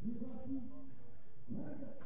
C'est parti.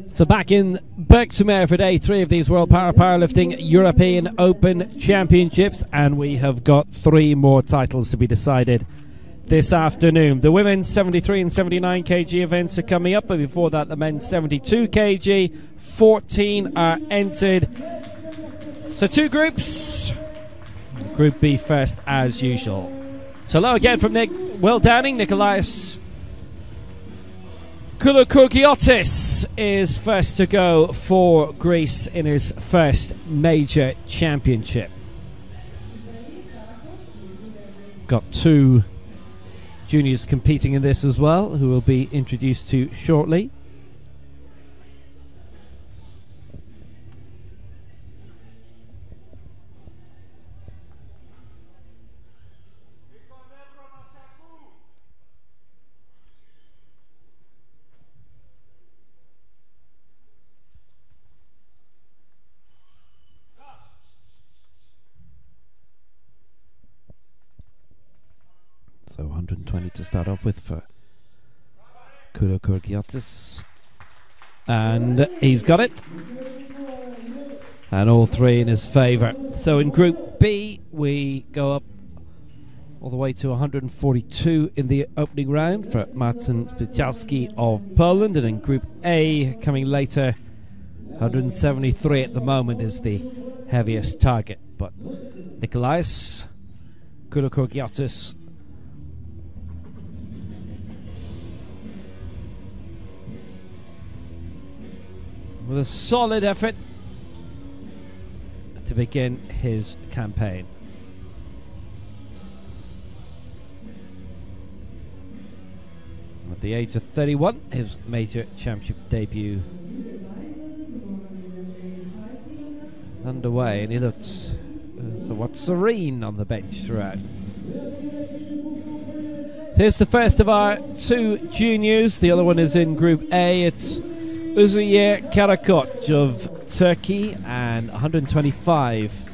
So back in Berck-Sur-Mer for day 3 of these World Powerlifting European Open Championships, and we have got 3 more titles to be decided this afternoon. The women's 73 and 79 kg events are coming up, but before that the men's 72 kg. 14 are entered. So 2 groups. Group B first as usual. So low again from Will Downing. Nikolaos Koulokourgiotis is first to go for Greece in his first major championship. Got 2 juniors competing in this as well, who will be introduced to shortly. So 120 to start off with for Koulokourgiotis. And he's got it. And all 3 in his favour. So in Group B, we go up all the way to 142 in the opening round for Martin Spichalski of Poland. And in Group A, coming later, 173 at the moment is the heaviest target. But Nikolaos Koulokourgiotis with a solid effort to begin his campaign. At the age of 31, his major championship debut is underway, and he looks somewhat serene on the bench throughout. So here's the first of our 2 juniors. The other one is in Group A. It's Uzeyir Karakoç of Turkey, and 125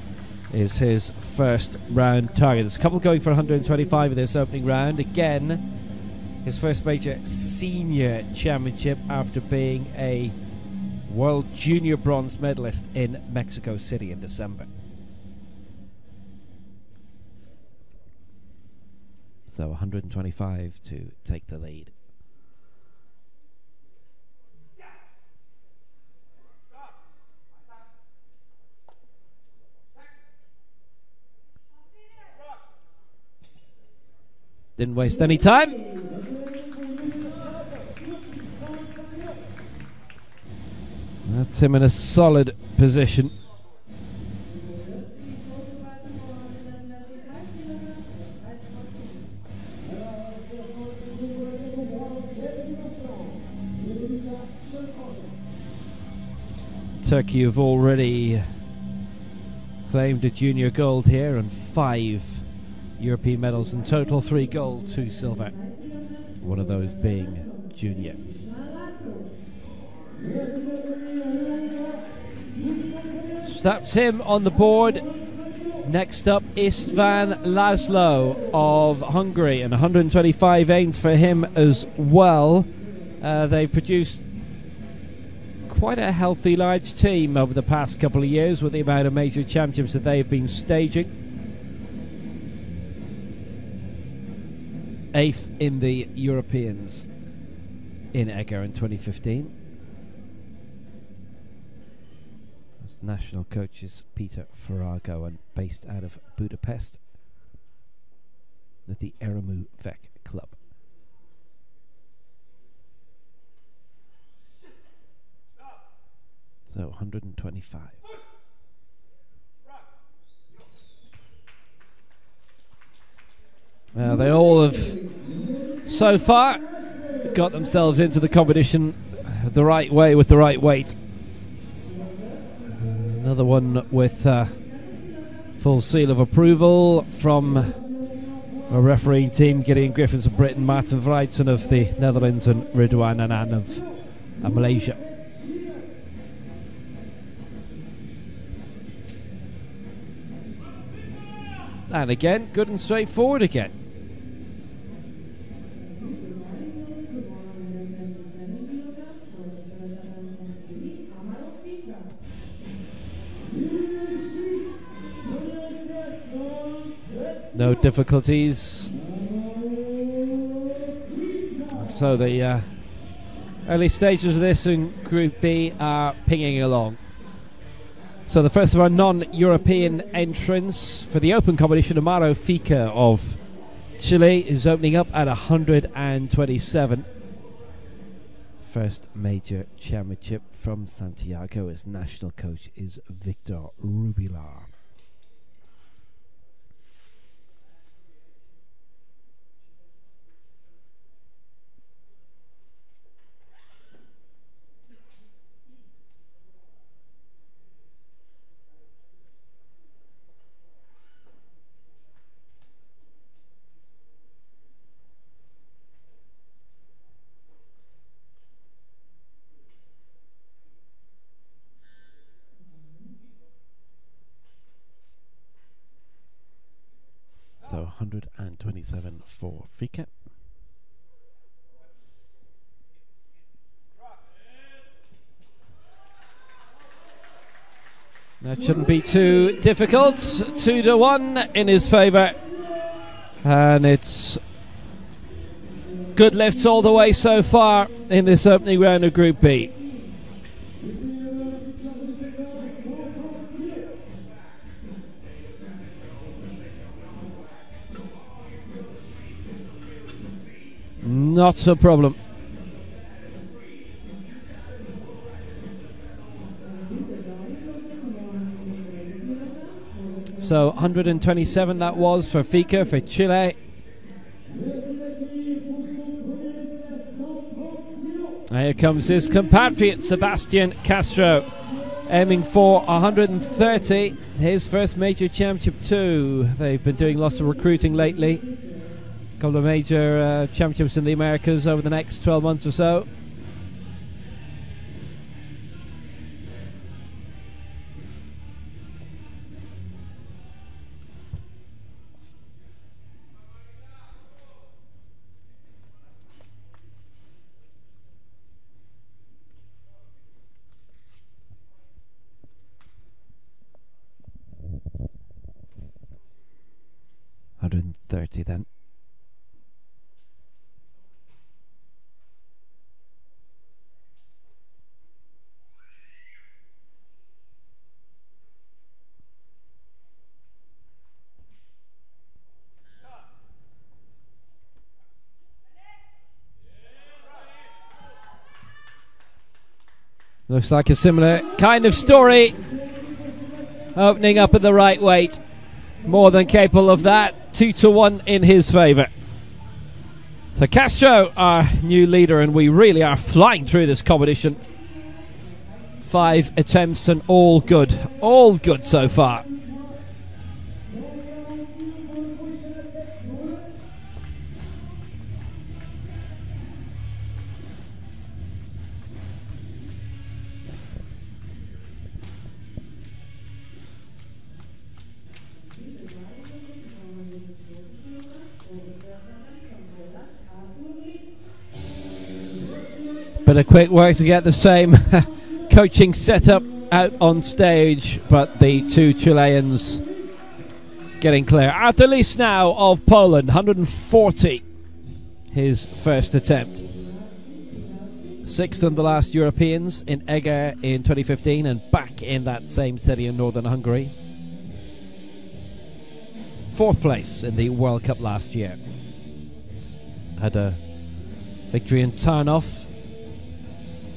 is his first round target. There's a couple going for 125 in this opening round. Again, his first major senior championship after being a World Junior bronze medalist in Mexico City in December. So 125 to take the lead. Didn't waste any time. That's him in a solid position. Turkey have already claimed a junior gold here and 5 European medals in total, 3 gold, 2 silver, one of those being junior. So that's him on the board. Next up, István László of Hungary, and 125 aimed for him as well. They produced quite a healthy large team over the past couple of years with the amount of major championships that they've been staging. 8th in the Europeans in Eger in 2015. As national coaches Peter Farago, and based out of Budapest. The the Eramu Vec Club. So 125. They all have, so far, got themselves into the competition the right way with the right weight. Another one with full seal of approval from a refereeing team: Gideon Griffiths of Britain, Martin Vrijtsen of the Netherlands, and Ridwan Anand of Malaysia. And again, good and straightforward again. No difficulties. So the early stages of this in Group B are pinging along. So the first of our non-European entrants for the open competition, Amaro Fika of Chile, is opening up at 127. First major championship from Santiago. His national coach is Victor Rubilar. So 127 for Fika. That shouldn't be too difficult. 2-1 in his favour. And it's good lifts all the way so far in this opening round of Group B. Not a problem. So 127 that was for Fika, for Chile. Here comes his compatriot Sebastian Castro, aiming for 130. His first major championship too. They've been doing lots of recruiting lately. A couple of major championships in the Americas over the next 12 months or so. $130 then. Looks like a similar kind of story. Opening up at the right weight. More than capable of that. 2-1 in his favour. So Castro, our new leader, and we really are flying through this competition. 5 attempts and all good. All good so far. Bit of quick work to get the same coaching setup out on stage, but the two Chileans getting clear. Artelis now of Poland, 140, his first attempt. 6th in the last Europeans in Eger in 2015 and back in that same city in northern Hungary. 4th place in the World Cup last year. Had a victory in Tarnów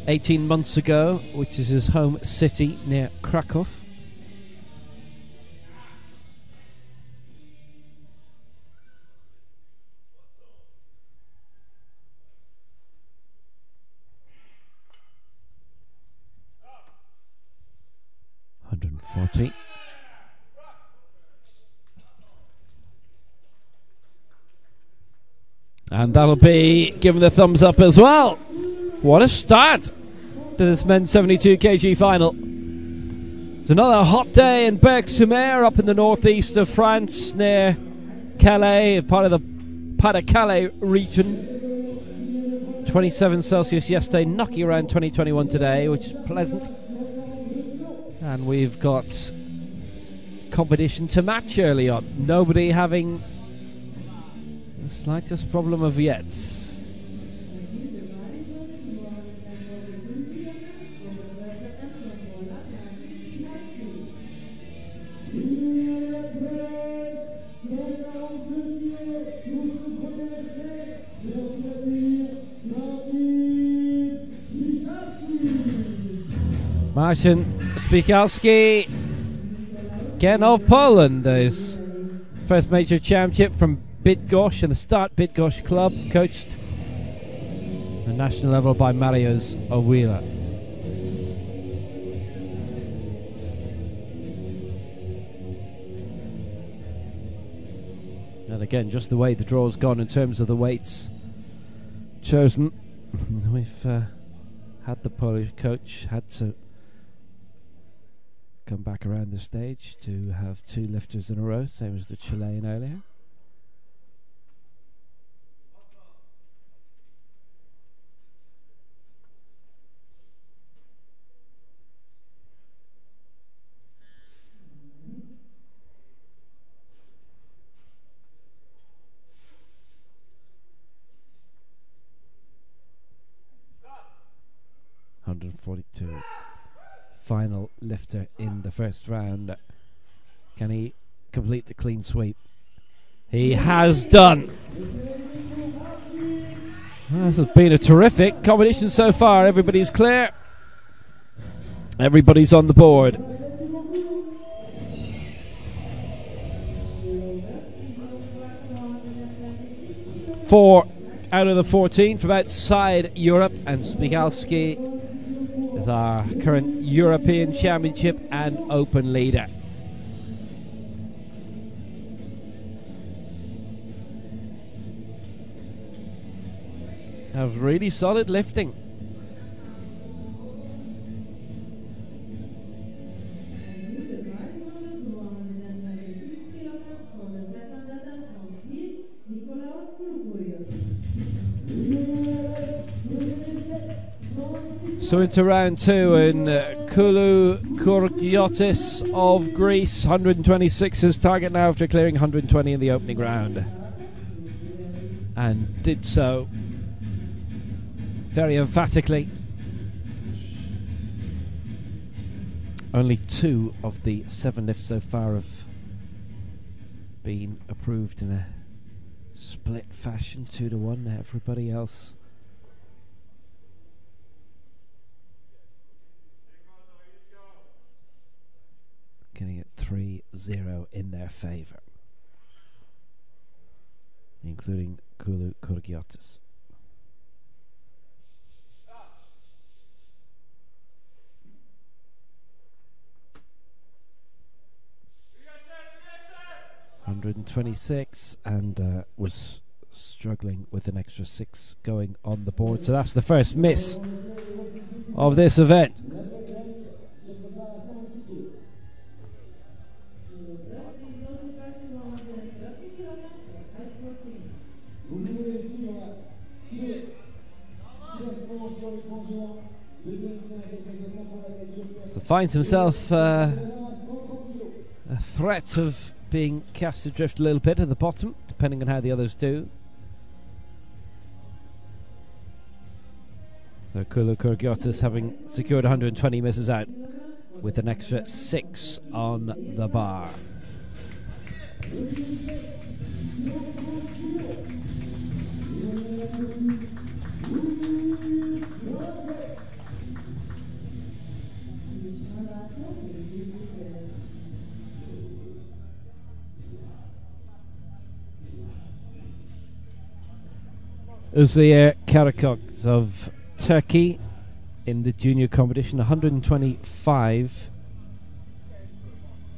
18 months ago, which is his home city near Krakow. And that'll be given the thumbs up as well. What a start to this men's 72 kg final. It's another hot day in Berck-Sur-Mer up in the northeast of France near Calais, part of the Pas-de-Calais region. 27 Celsius yesterday, knocking around 2021 today, which is pleasant. And we've got competition to match early on. Nobody having the slightest problem of yet. Marcin Spikalski, again of Poland, his first major championship from Bydgoszcz and the Start Bydgoszcz club, coached at the national level by Mariusz Owila. And again, just the way the draw's gone in terms of the weights chosen. We've had the Polish coach had to come back around the stage to have 2 lifters in a row, same as the Chilean earlier. .142. Final lifter in the first round. Can he complete the clean sweep? He has done. Well, this has been a terrific competition so far. Everybody's clear. Everybody's on the board. Four out of the 14 from outside Europe, and Spikalski is our current European Championship and Open leader. Have really solid lifting. So into round 2, and Kulu Kurgiotis of Greece, 126 his target now after clearing 120 in the opening round, and did so very emphatically. Only 2 of the 7 lifts so far have been approved in a split fashion, 2-1. Everybody else getting it 3-0 in their favour, including Kulu Kurgiotis. .126 and was struggling with an extra 6 going on the board. So that's the first miss of this event. So finds himself a threat of being cast adrift a little bit at the bottom, depending on how the others do. So Kulu Kurgiotis, having secured 120, misses out with an extra 6 on the bar. Uzziah Karakok of Turkey in the junior competition, 125.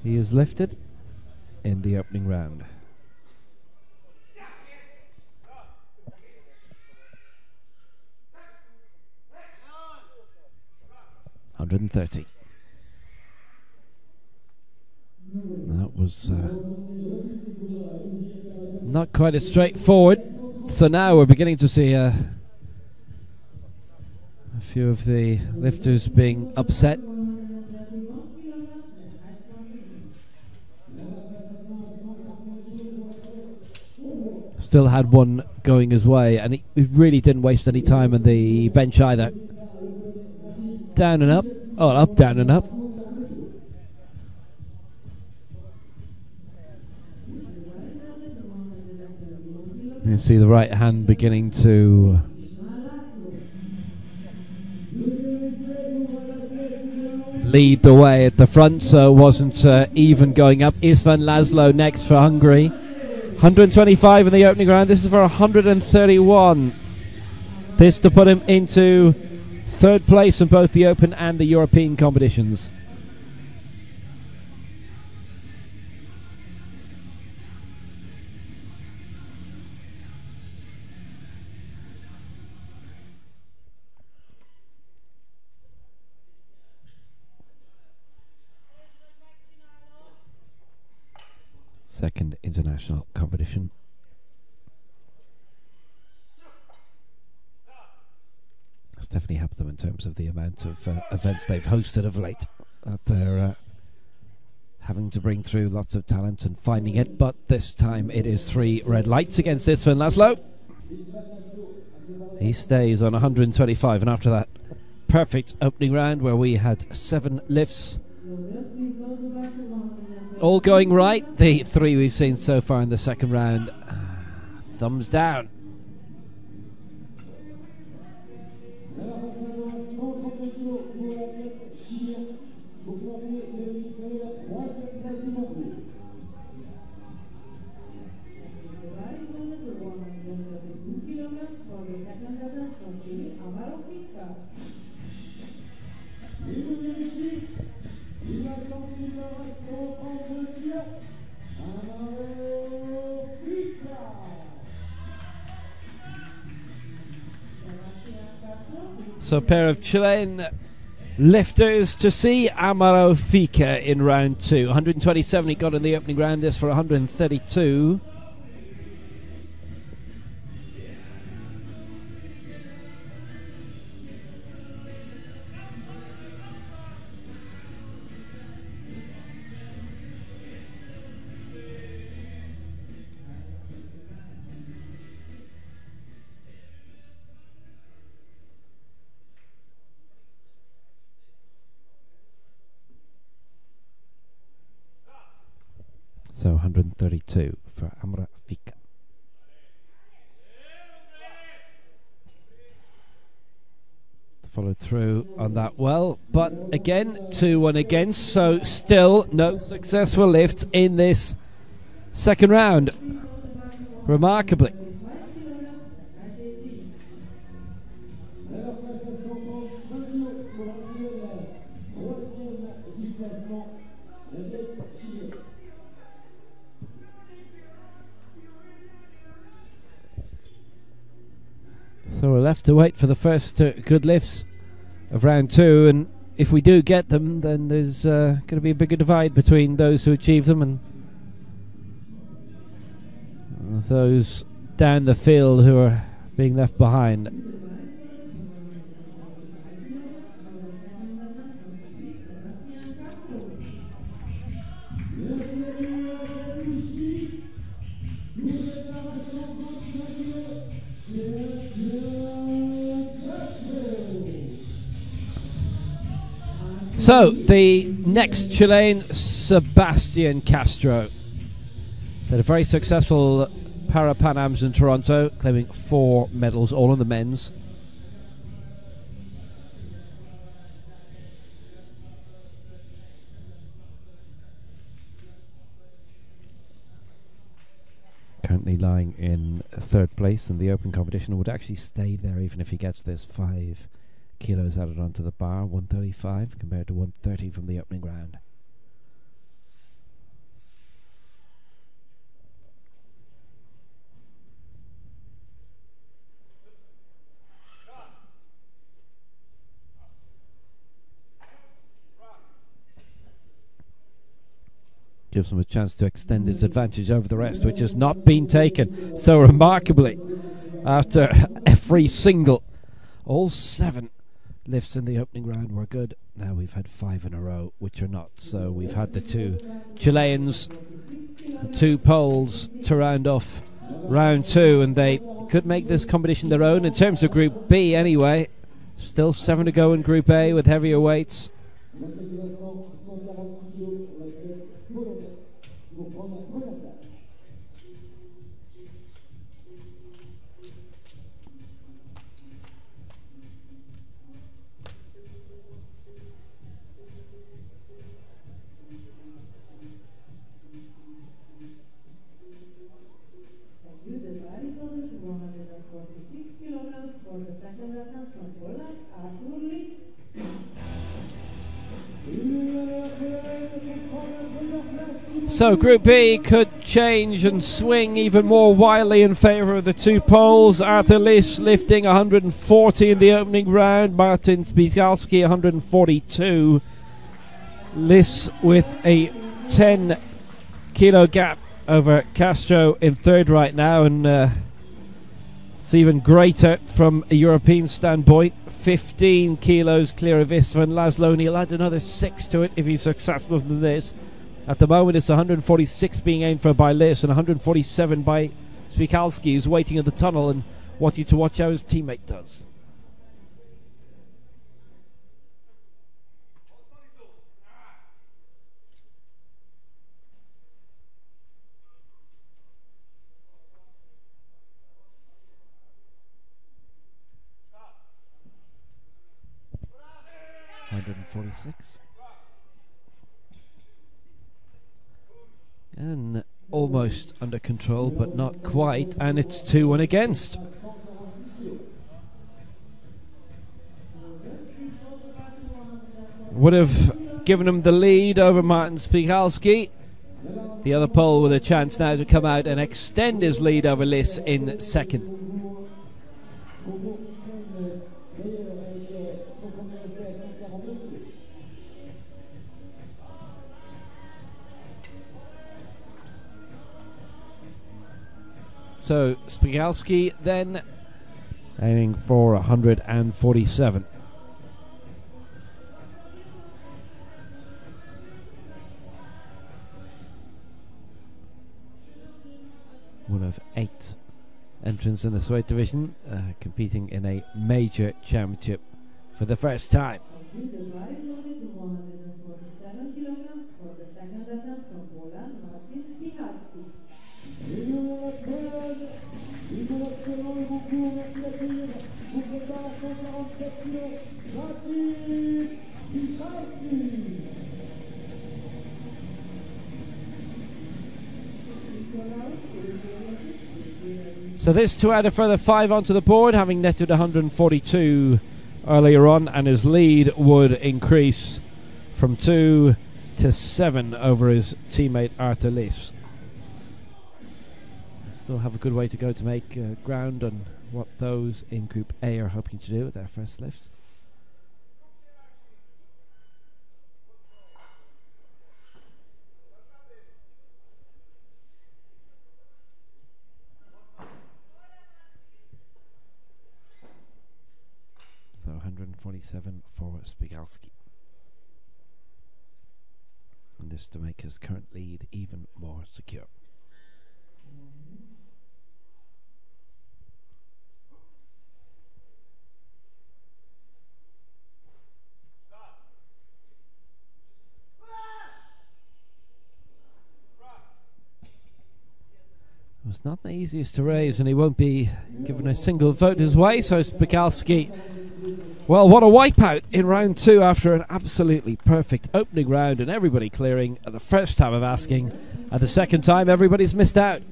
He is lifted in the opening round. $130. That was not quite as straightforward. So now we're beginning to see a few of the lifters being upset. Still had one going his way, and he really didn't waste any time on the bench either. Down and up. Oh, up, down and up. You see the right hand beginning to lead the way at the front, so it wasn't even going up. Istvan Laszlo next for Hungary. 125 in the opening round. This is for 131. This to put him into third place in both the Open and the European competitions. Second international competition. That's definitely helped them in terms of the amount of events they've hosted of late. They're having to bring through lots of talent and finding it, but this time it is 3 red lights against Istvan Laszlo. He stays on 125, and after that perfect opening round where we had 7 lifts, all going right. The 3 we've seen so far in the second round, thumbs down. So a pair of Chilean lifters to see. Amaro Fika in round 2. 127 he got in the opening round, this for 132. So 132 for Amra Fika. Followed through on that well, but again 2-1 against, so still no successful lift in this second round. Remarkably. So we're left to wait for the first good lifts of round 2, and if we do get them, then there's going to be a bigger divide between those who achieve them and those down the field who are being left behind. So the next Chilean, Sebastian Castro. They had a very successful Para-Pan Ams in Toronto, claiming 4 medals, all in the men's. Currently lying in 3rd place in the open competition, would actually stay there even if he gets this 5 kilos added onto the bar. 135 compared to 130 from the opening round. Gives him a chance to extend his advantage over the rest, which has not been taken so remarkably after every single. All 7 lifts in the opening round were good. Now we've had 5 in a row which are not. So we've had the 2 Chileans, the 2 Poles to round off round 2, and they could make this competition their own in terms of Group B anyway. Still 7 to go in Group A with heavier weights. So Group B could change and swing even more wildly in favour of the 2 Poles. Arthur Liss lifting 140 in the opening round. Martin Spigalski 142. Liss with a 10 kilo gap over Castro in 3rd right now, and it's even greater from a European standpoint. 15 kilos clear of Istvan. Laszlo, he'll add another 6 to it if he's successful than this. At the moment, it's 146 being aimed for by Liss and 147 by Spikalski, who's waiting in the tunnel and wanting to watch how his teammate does. .146. And almost under control, but not quite, and it's 2-1 against. Would have given him the lead over Martin Spikalski. The other Pole with a chance now to come out and extend his lead over Liss in 2nd. So Spigalski then aiming for 147. One of 8 entrants in the weight division, competing in a major championship for the first time. So this to add a further 5 onto the board, having netted 142 earlier on, and his lead would increase from 2 to 7 over his teammate Arthur Liss. Still have a good way to go to make ground on what those in Group A are hoping to do with their first lifts. So 147 for Spigalski. And this to make his current lead even more secure. was not the easiest to raise, and he won't be given a single vote his way. So Spikalski, well, what a wipeout in round 2 after an absolutely perfect opening round and everybody clearing at the first time of asking. At the second time, everybody's missed out.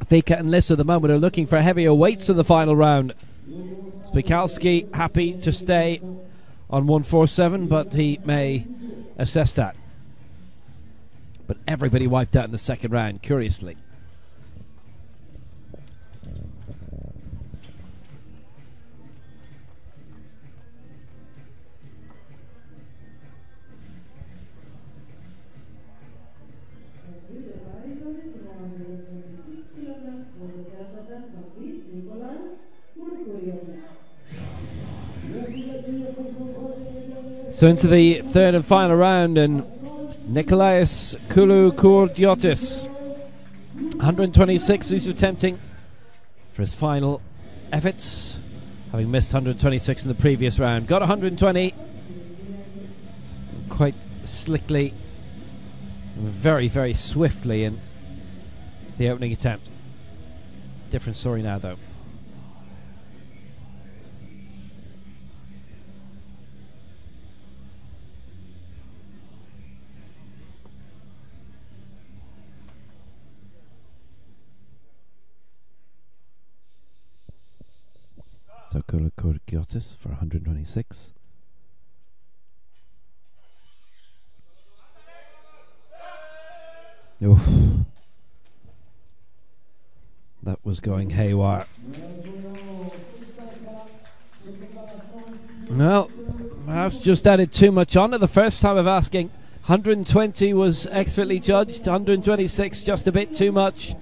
Vika and Liss at the moment are looking for heavier weights in the final round. Spikalski happy to stay on 147, but he may assess that. But everybody wiped out in the second round, curiously. So into the third and final round, and Nikolaos Kouloukouridiotis, 126, who's attempting for his final efforts, having missed 126 in the previous round. Got 120 quite slickly, very, very swiftly in the opening attempt. Different story now, though. So Kouloukouridiotis for 126. Oof. That was going haywire. Well, perhaps just added too much on at the first time of asking. 120 was expertly judged, 126 just a bit too much.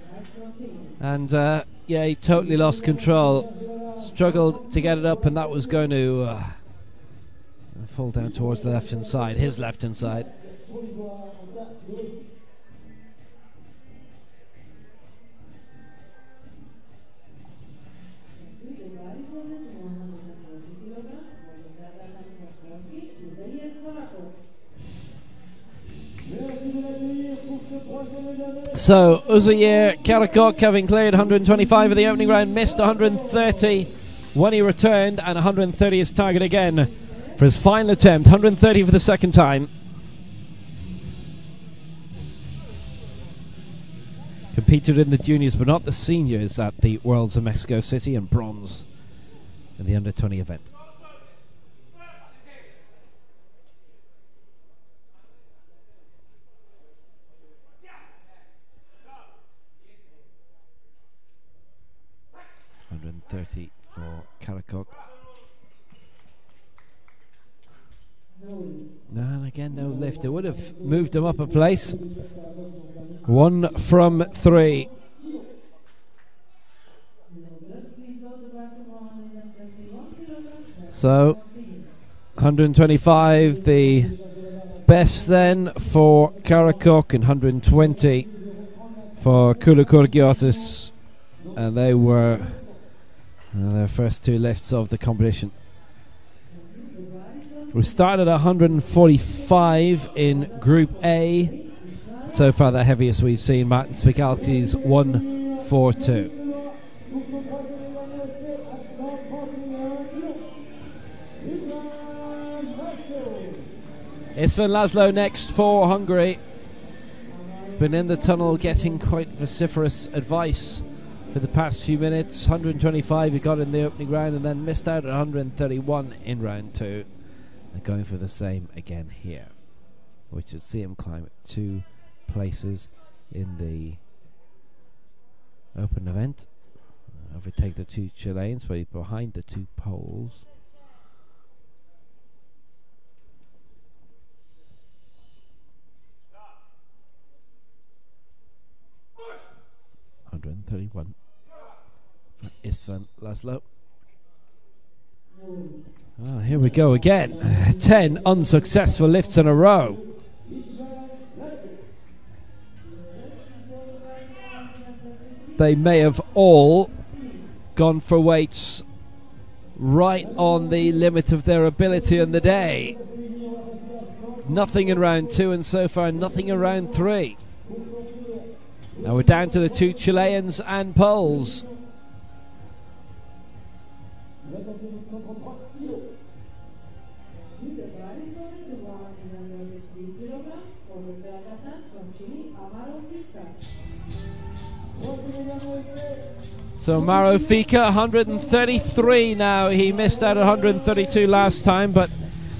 And yeah, he totally lost control. Struggled to get it up, and that was going to fall down towards the left-hand side, his left-hand side. So Uzayir Karakok, having cleared 125 of the opening round, missed 130 when he returned, and 130 his target again for his final attempt. 130 for the second time. Competed in the juniors but not the seniors at the Worlds of Mexico City, and bronze in the under-20 event. $130 for Karakok. And again, no lift. It would have moved him up a place. 1 from 3. So 125, the best then for Karakok, and 120 for Kouloukouridiotis, and they were their first 2 lifts of the competition. We started at 145 in Group A. So far the heaviest we've seen. Martin Spikalski's 142. Istvan Laszlo next for Hungary. He's been in the tunnel getting quite vociferous advice for the past few minutes. 125 he got in the opening round, and then missed out at 131 in round 2. They're going for the same again here, which would see him climb 2 places in the open event. Overtake the 2 Chileans, but he's behind the 2 Poles. $131 for Istvan Laszlo. Oh, here we go again. 10 unsuccessful lifts in a row. They may have all gone for weights right on the limit of their ability in the day. Nothing in round 2, and so far nothing in round 3. Now we're down to the 2 Chileans and Poles. So Maro Fika, 133 now. He missed out at 132 last time, but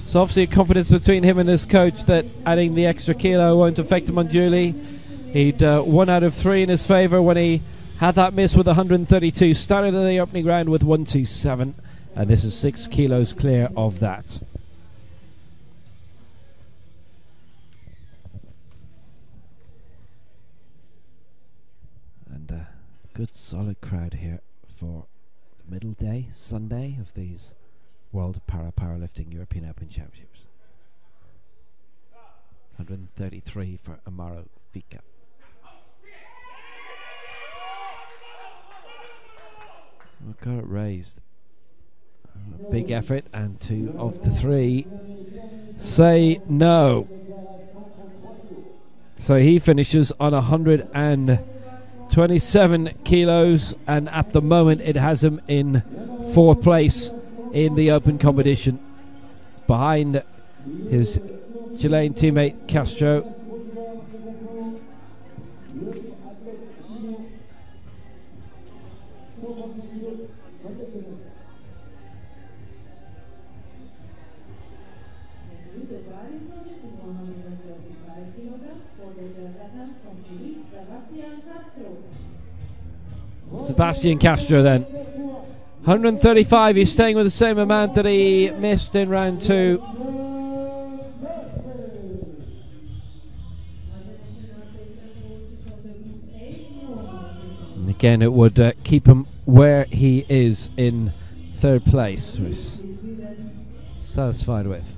it's obviously a confidence between him and his coach that adding the extra kilo won't affect him unduly. He'd 1 out of 3 in his favour when he had that miss with 132. Started in the opening round with 127, and this is 6 kilos clear of that. And good solid crowd here for the middle day, Sunday, of these World Powerlifting European Open Championships. 133 for Amaro Fika. Well, got it raised. A big effort, and 2 of the 3 say no. So he finishes on 127 kilos, and at the moment it has him in 4th place in the open competition. It's behind his Chilean teammate Castro. Sebastian Castro then. 135, he's staying with the same amount that he missed in round 2. And again, it would keep him where he is in 3rd place, which he's satisfied with.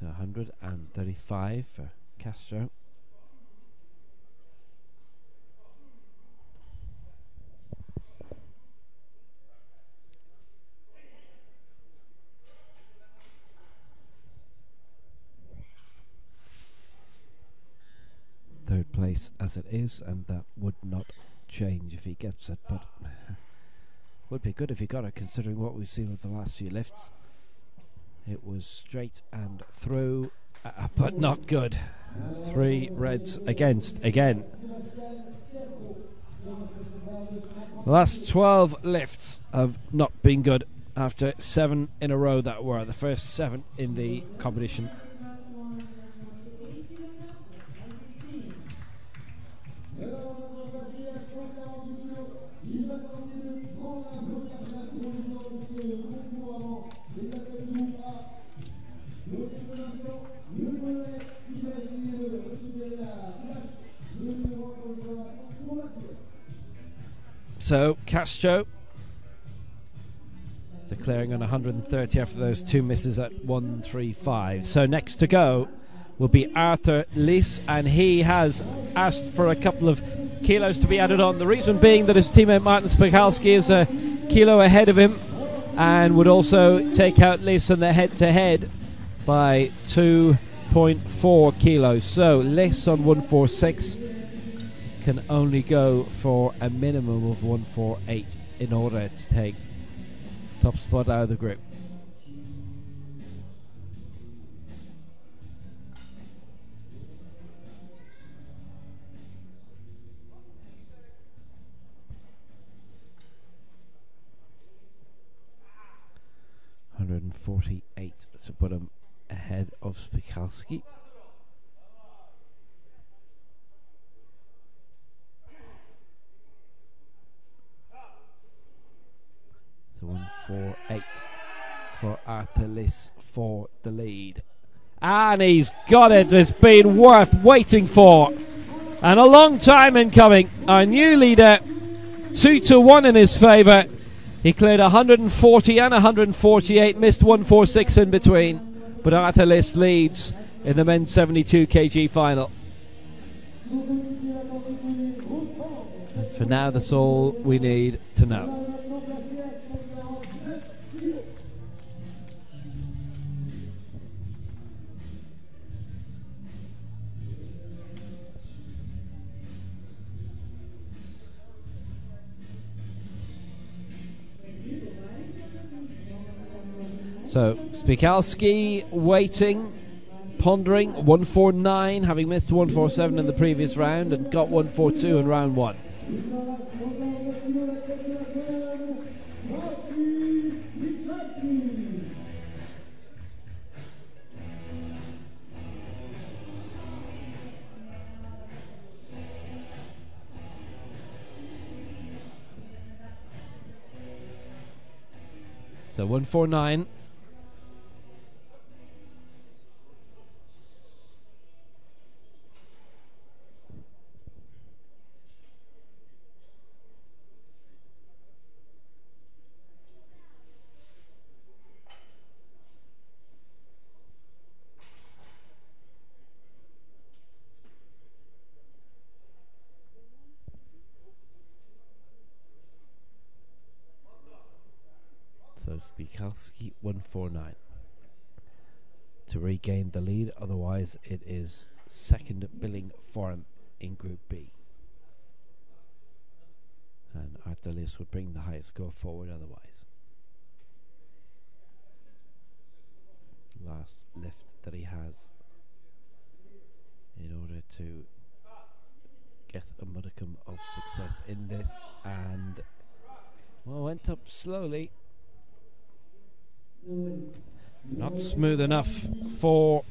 To 135 for Castro. Third place as it is, and that would not change if he gets it, but would be good if he got it, considering what we've seen with the last few lifts. It was straight and through, but not good. 3 reds against again. The last 12 lifts have not been good after 7 in a row that were the first 7 in the competition. So Castro declaring on 130 after those 2 misses at 135. So next to go will be Arthur Liss, and he has asked for a couple of kilos to be added on. The reason being that his teammate Martin Spikalski is a kilo ahead of him and would also take out Liss in the head-to-head by 2.4 kilos. So Liss on 146 can only go for a minimum of 148 in order to take top spot out of the group. $148 to put him ahead of Spikalski. So 148 for Arthur Liss for the lead. And he's got it. It's been worth waiting for. And a long time in coming. Our new leader, 2-1 in his favour. He cleared 140 and 148, missed 146 in between, but Arthur Liss leads in the men's 72 kg final. And for now, that's all we need to know. So, Spikalski waiting, pondering, 149, having missed 147 in the previous round and got 142 in round one. So 149. So Spikalski 149 to regain the lead, otherwise it is second billing for him in Group B. And Arthur Liss would bring the highest score forward otherwise. Last lift that he has in order to get a modicum of success in this, and well, went up slowly. Not smooth enough for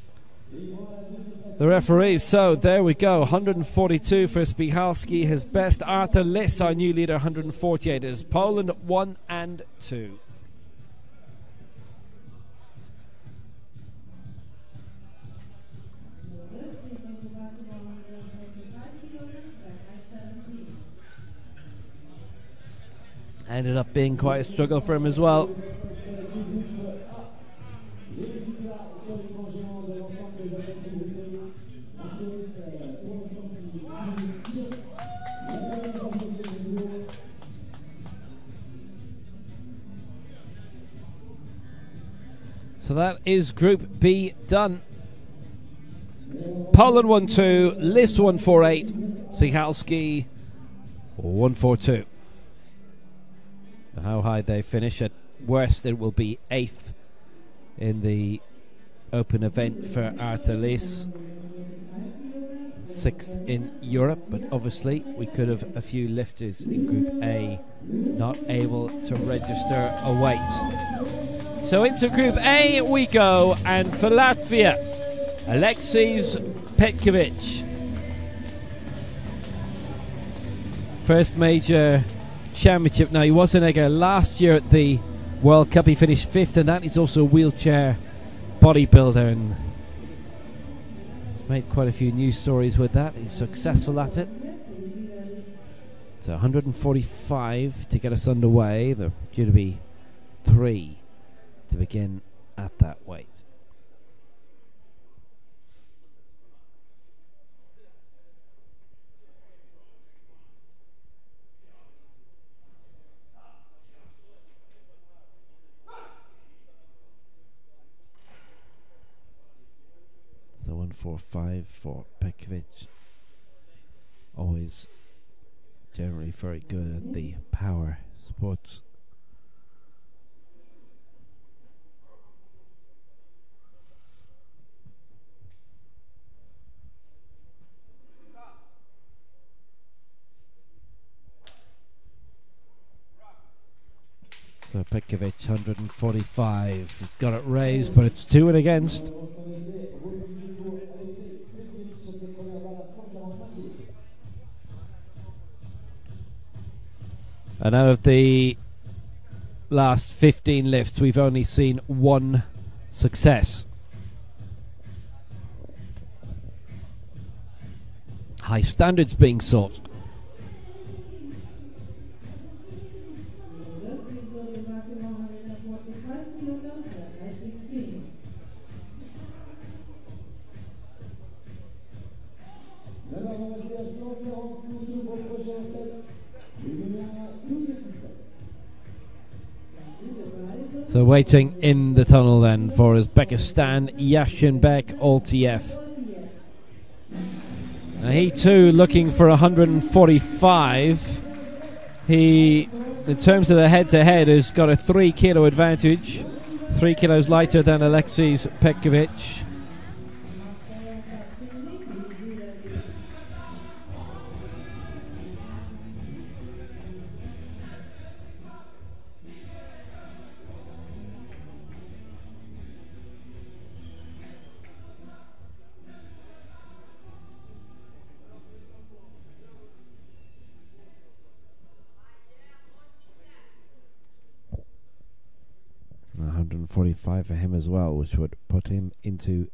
the referees. So there we go, 142 for Spikalski, his best. Arthur Liss, our new leader, 148 is Poland 1 and 2. Ended up being quite a struggle for him as well. So that is Group B done. Poland 1-2, Liss 148, Spikalski 142. How high they finish, at worst it will be 8th in the open event for Arthur Liss, 6th in Europe, but obviously we could have a few lifters in Group A not able to register a weight. So into Group A we go, and for Latvia, Alexis Petkovic. First major championship. Now, he was in Egger last year at the World Cup. He finished 5th, and that is also a wheelchair bodybuilder, and made quite a few news stories with that. He's successful at it. So 145 to get us underway. There are due to be 3 to begin at that weight. So 145 for Petkovic. Always generally very good at the power sports. So Petkovic 145. He's got it raised, but it's 2 and against. And out of the last 15 lifts, we've only seen 1 success. High standards being sought. So waiting in the tunnel then for Uzbekistan, Yashinbek Altiev. Now he too looking for 145. He, in terms of the head-to-head, has got a 3 kilo advantage. 3 kilos lighter than Alexei Petkovic. 145 for him as well, which would put him into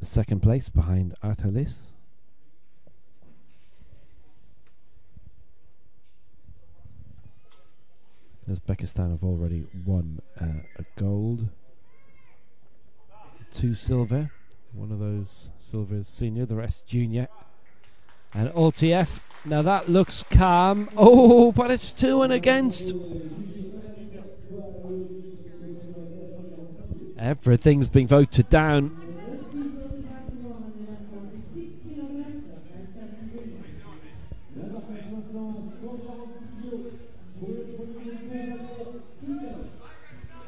second place behind Artelis. Uzbekistan have already won a gold, 2 silver. One of those silvers senior, the rest junior. And Altiev, now that looks calm. Oh, but it's 2 and against. Everything's been voted down.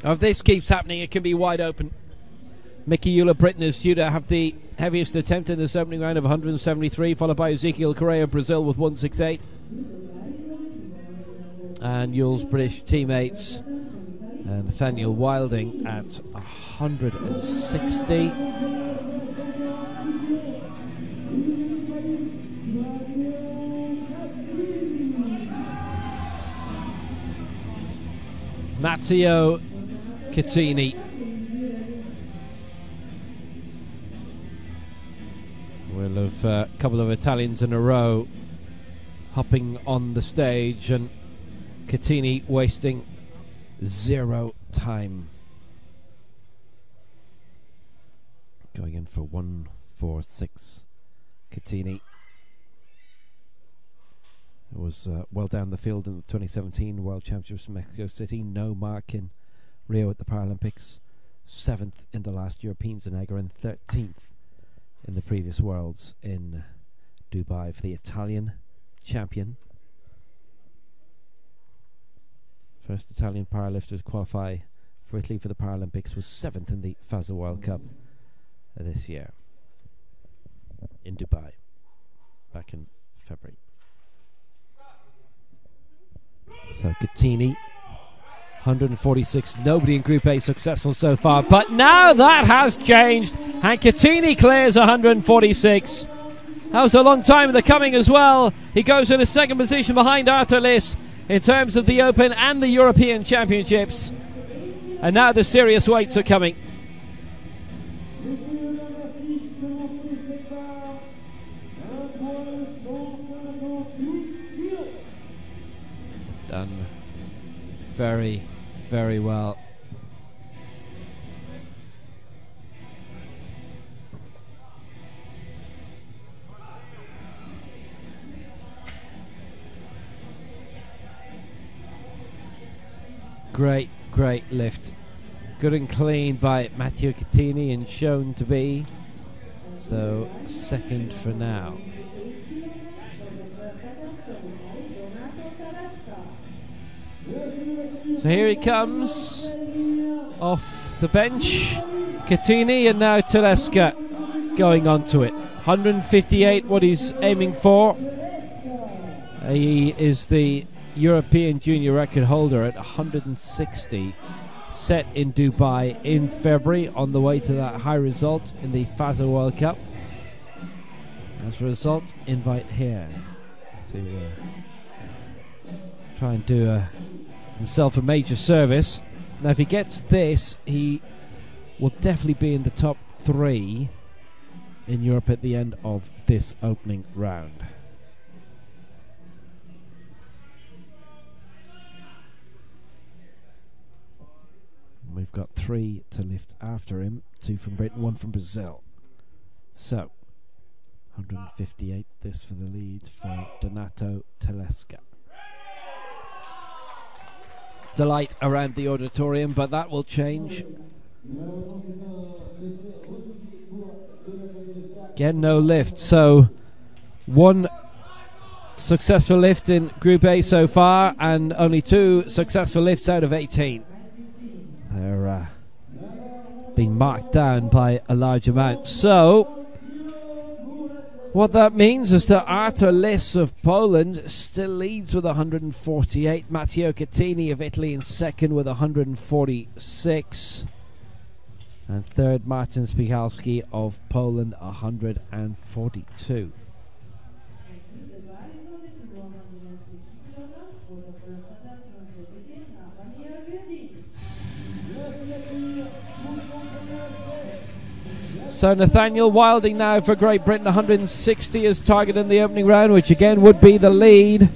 If this keeps happening, it can be wide open. Mickey Euler Britain is due to have the heaviest attempt in this opening round of 173, followed by Ezekiel Correa of Brazil with 168. And Yule's British teammates, Nathaniel Wilding at 160. Matteo Cattini. We'll have a couple of Italians in a row hopping on the stage, and Cattini wasting 0 time. Going in for 146. Cattini was well down the field in the 2017 World Championships in Mexico City. No mark in Rio at the Paralympics. 7th in the last European Zanega and 13th in the previous Worlds in Dubai for the Italian champion. First Italian powerlifter to qualify for Italy for the Paralympics, was 7th in the FASA World Cup this year in Dubai back in February. So Cattini, 146. Nobody in Group A successful so far, but now that has changed, and Cattini clears 146. That was a long time in the coming as well. He goes in a second position behind Artelis in terms of the Open and the European Championships, and now the serious weights are coming. Done very, very well. Great, great lift. Good and clean by Matteo Cattini and shown to be. So, second for now. So here he comes off the bench, Cattini, and now Telesca going onto it. 158 what he's aiming for. He is the European junior record holder at 160, set in Dubai in February, on the way to that high result in the FASA World Cup. As a result, invite here to try and do himself a major service. Now if he gets this, he will definitely be in the top 3 in Europe at the end of this opening round. We've got 3 to lift after him, 2 from Britain, 1 from Brazil. So 158 this for the lead for Donato Telesca. delight around the auditorium, but that will change. Again, no lift, so one successful lift in Group A so far, and only 2 successful lifts out of 18. They're being marked down by a large amount. So what that means is that Artur Lis of Poland still leads with 148. Matteo Cattini of Italy in second with 146. And third, Martin Spichalski of Poland, 142. So Nathaniel Wilding now for Great Britain, 160 is target in the opening round, which again would be the lead.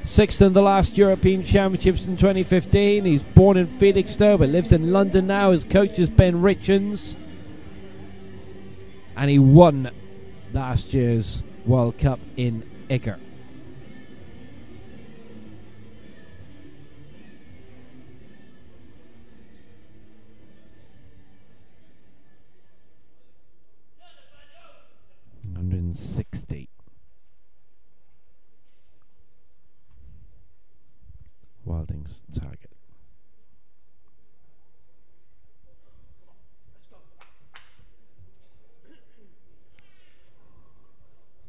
6th in the last European Championships in 2015. He's born in Felixstowe but lives in London now. His coach is Ben Richens. And he won last year's World Cup in Eger. $160. Wilding's target.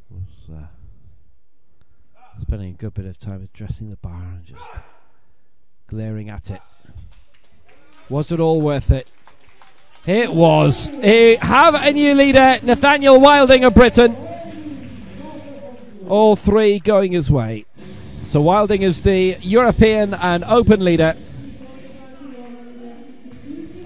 Was spending a good bit of time addressing the bar and just glaring at it. Was it all worth it? It was. Have a new leader, Nathaniel Wilding of Britain. All 3 going his way. So Wilding is the European and Open leader.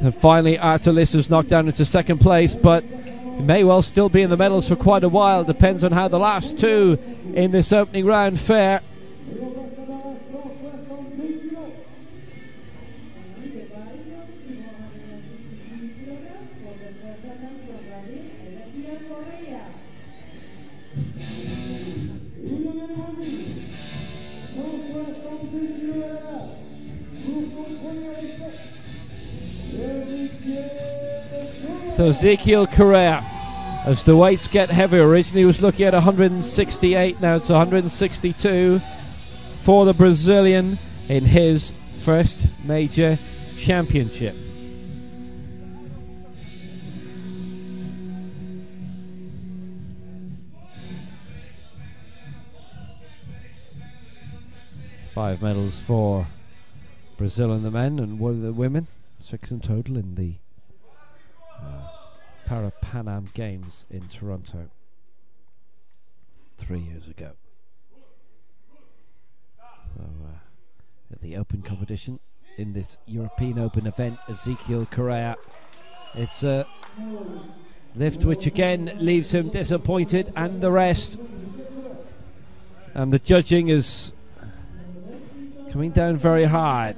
And finally Artur Lis is knocked down into second place, but he may well still be in the medals for quite a while. Depends on how the last 2 in this opening round fare. So Ezekiel Correa, as the weights get heavier, originally was looking at 168, now it's 162 for the Brazilian in his first major championship. Five medals for Brazil in the men and 1 of the women, 6 in total in the Pan Am Games in Toronto 3 years ago. So at the Open competition in this European Open event, Ezekiel Correa, it's a lift which again leaves him disappointed, and the rest, and the judging is coming down very hard.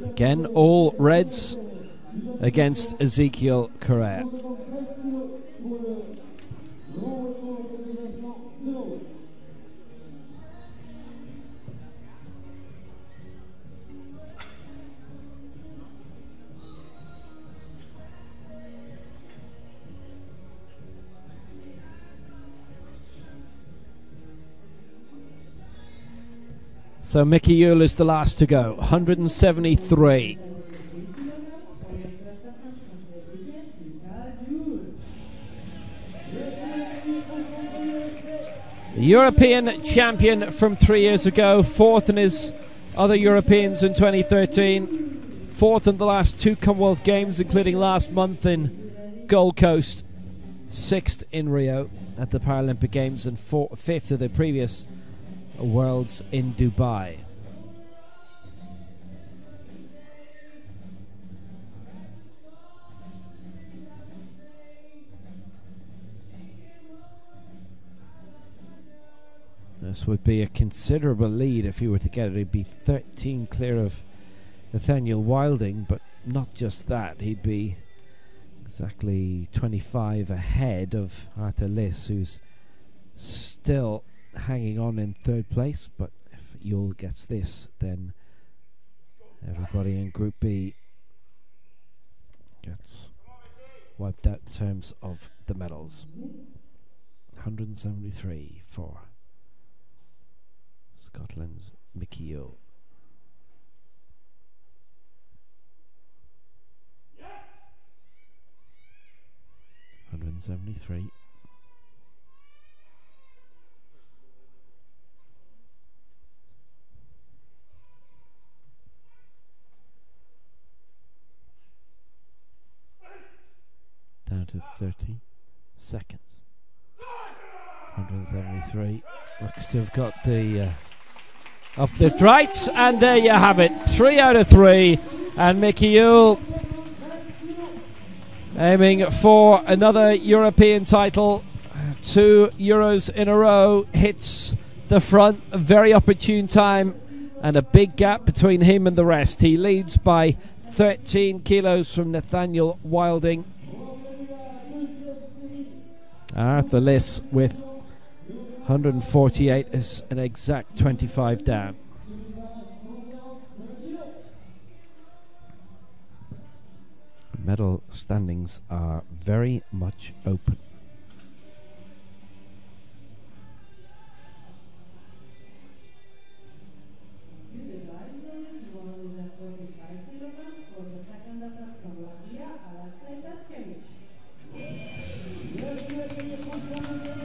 Again, all reds against Ezekiel Correa. So Mickey Yule is the last to go, 173. The European champion from 3 years ago, 4th in his other Europeans in 2013, 4th in the last 2 Commonwealth Games, including last month in Gold Coast, 6th in Rio at the Paralympic Games, and 5th of the previous Worlds in Dubai. This would be a considerable lead if he were to get it. He'd be 13 clear of Nathaniel Wilding, but not just that. He'd be exactly 25 ahead of Artur Lis, who's still hanging on in third place, but if Yule gets this, then everybody in Group B gets wiped out in terms of the medals. 173 for Scotland's Mickey Yule. Yes. 173. Down to 30 seconds. 173. Looks to have got the uplift right, and there you have it. 3 out of 3, and Mickey Yule aiming for another European title. 2 Euros in a row, hits the front, a very opportune time, and a big gap between him and the rest. He leads by 13 kilos from Nathaniel Wilding. Arthur Liss with 148 is an exact 25 down. Medal standings are very much open.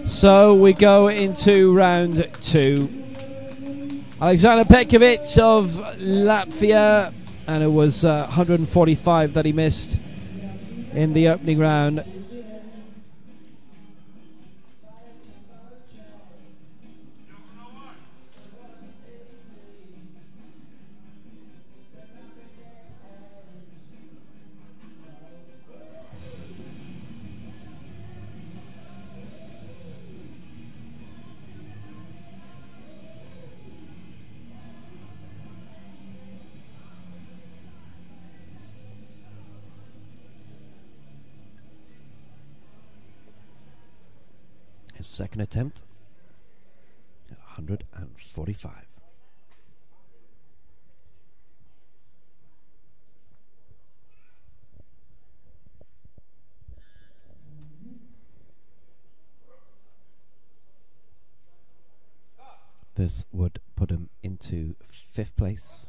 So we go into round 2. Alexander Petkovic of Latvia, and it was 145 that he missed in the opening round. His second attempt at 145. This would put him into 5th place.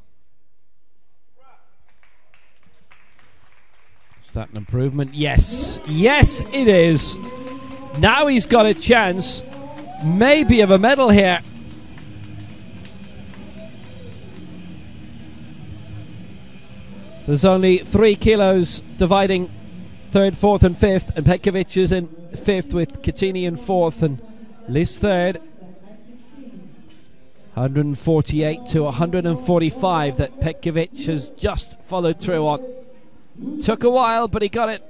Is that an improvement? Yes. Yes, it is. Now he's got a chance, maybe, of a medal here. There's only 3 kilos dividing 3rd, 4th and 5th, and Petkovic is in 5th with Cattini in 4th and Liss 3rd. 148 to 145 that Petkovic has just followed through on. Took a while, but he got it.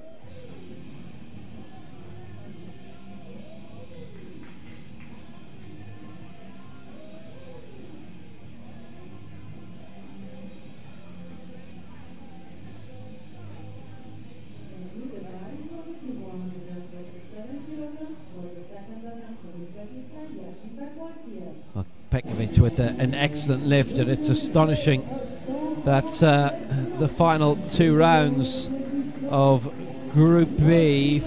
Petkovic with an excellent lift, and it's astonishing that the final 2 rounds of Group B,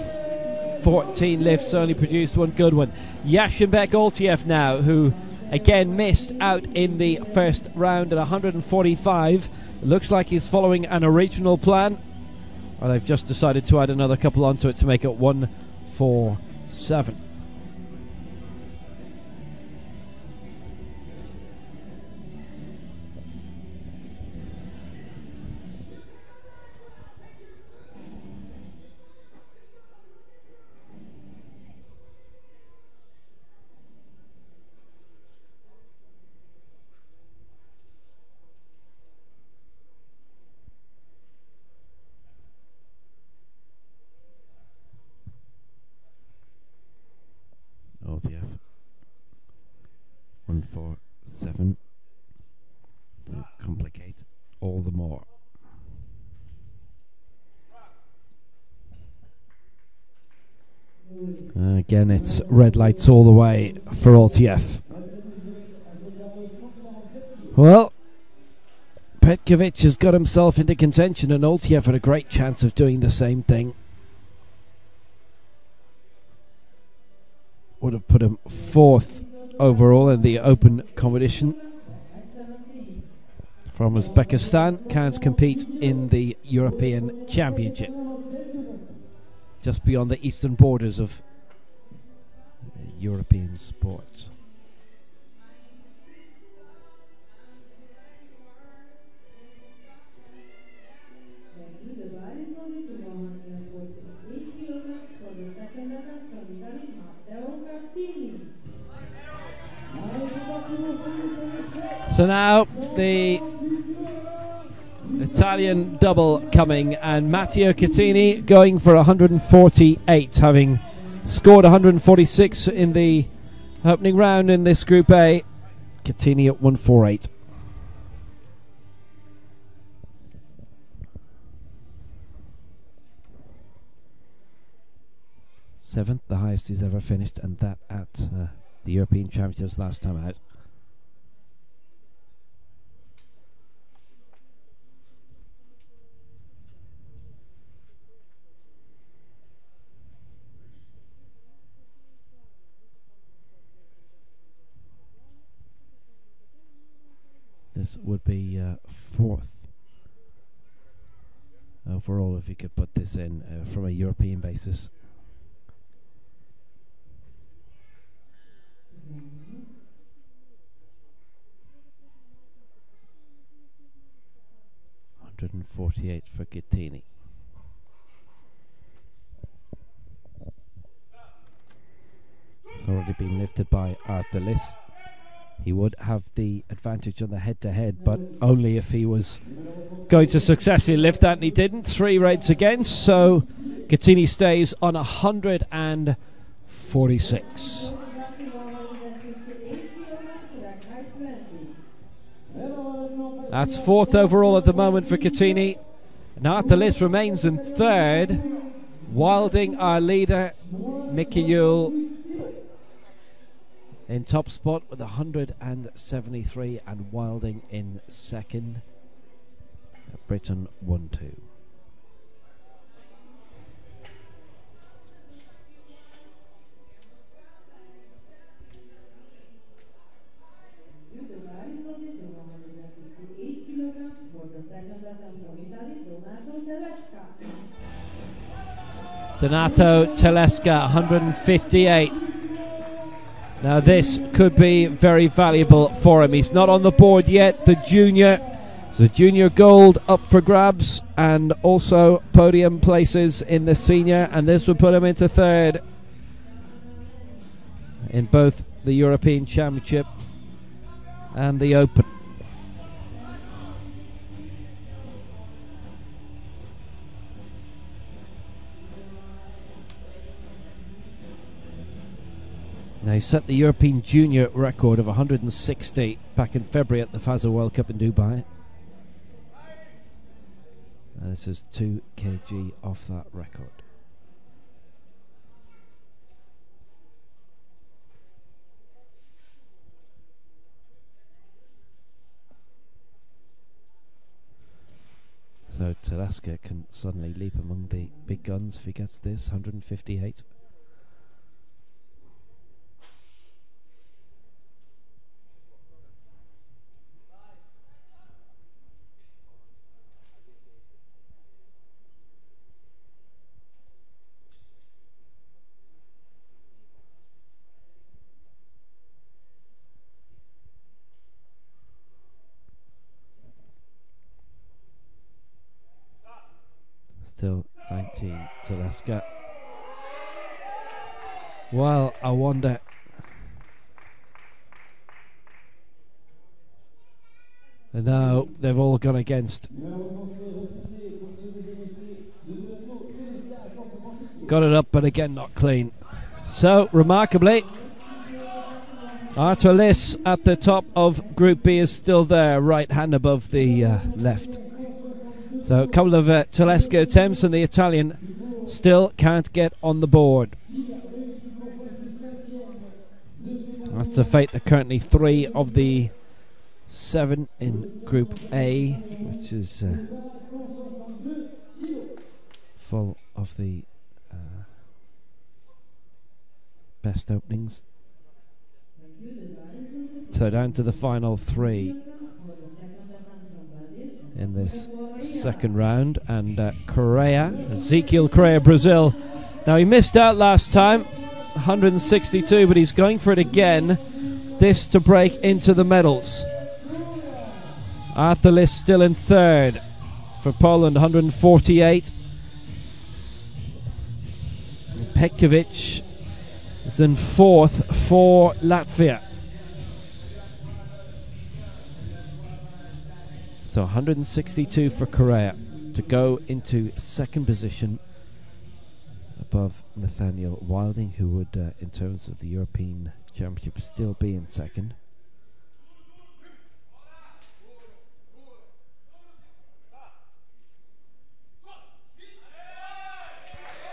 14 lifts, only produced 1 good one. Yashinbek Oltiev now, who again missed out in the first round at 145. Looks like he's following an original plan. Well, they've just decided to add another couple onto it to make it 147. OTF 147 to complicate all the more. Again, it's red lights all the way for OTF. Well, Petkovic has got himself into contention, and Oltiev had a great chance of doing the same thing. Would have put him 4th overall in the open competition. From Uzbekistan, can't compete in the European Championship, just beyond the eastern borders of European sports. So now the Italian double coming, and Matteo Cattini going for 148, having scored 146 in the opening round in this Group A. Cattini at 148. Seventh, the highest he's ever finished, and that at the European Championships last time out. This would be 4th overall if you could put this in from a European basis. $148 for Cattini. It's already been lifted by Artelis. He would have the advantage on the head-to-head, but only if he was going to successfully lift that, and he didn't. 3 raids against, so Cattini stays on 146. That's 4th overall at the moment for Cattini. And Artelis remains in 3rd. Wilding, our leader, Mickey Yule in top spot with 173, and Wilding in 2nd. Britain 1-2. Donato Telesca, 158. Now this could be very valuable for him. He's not on the board yet. The junior gold up for grabs, and also podium places in the senior, and this would put him into 3rd in both the European Championship and the Open. Now, he set the European Junior record of 160 back in February at the FASA World Cup in Dubai. And this is 2 kg off that record. So Telesca can suddenly leap among the big guns if he gets this, 158. Still 19, Telesca. Well, I wonder. And now they've all gone against. Got it up, but again not clean. So, remarkably, Artelis at the top of Group B is still there, right hand above the left. So a couple of Telesca attempts, and the Italian still can't get on the board. That's the fate that currently 3 of the 7 in Group A, which is full of the best openings. So down to the final 3 in this second round, and Ezekiel Correa, Brazil. Now, he missed out last time, 162, but he's going for it again, this to break into the medals. Arthur List still in third for Poland, 148. Petkovic is in fourth for Latvia. So 162 for Correa to go into second position above Nathaniel Wilding, who would, in terms of the European Championship, still be in second.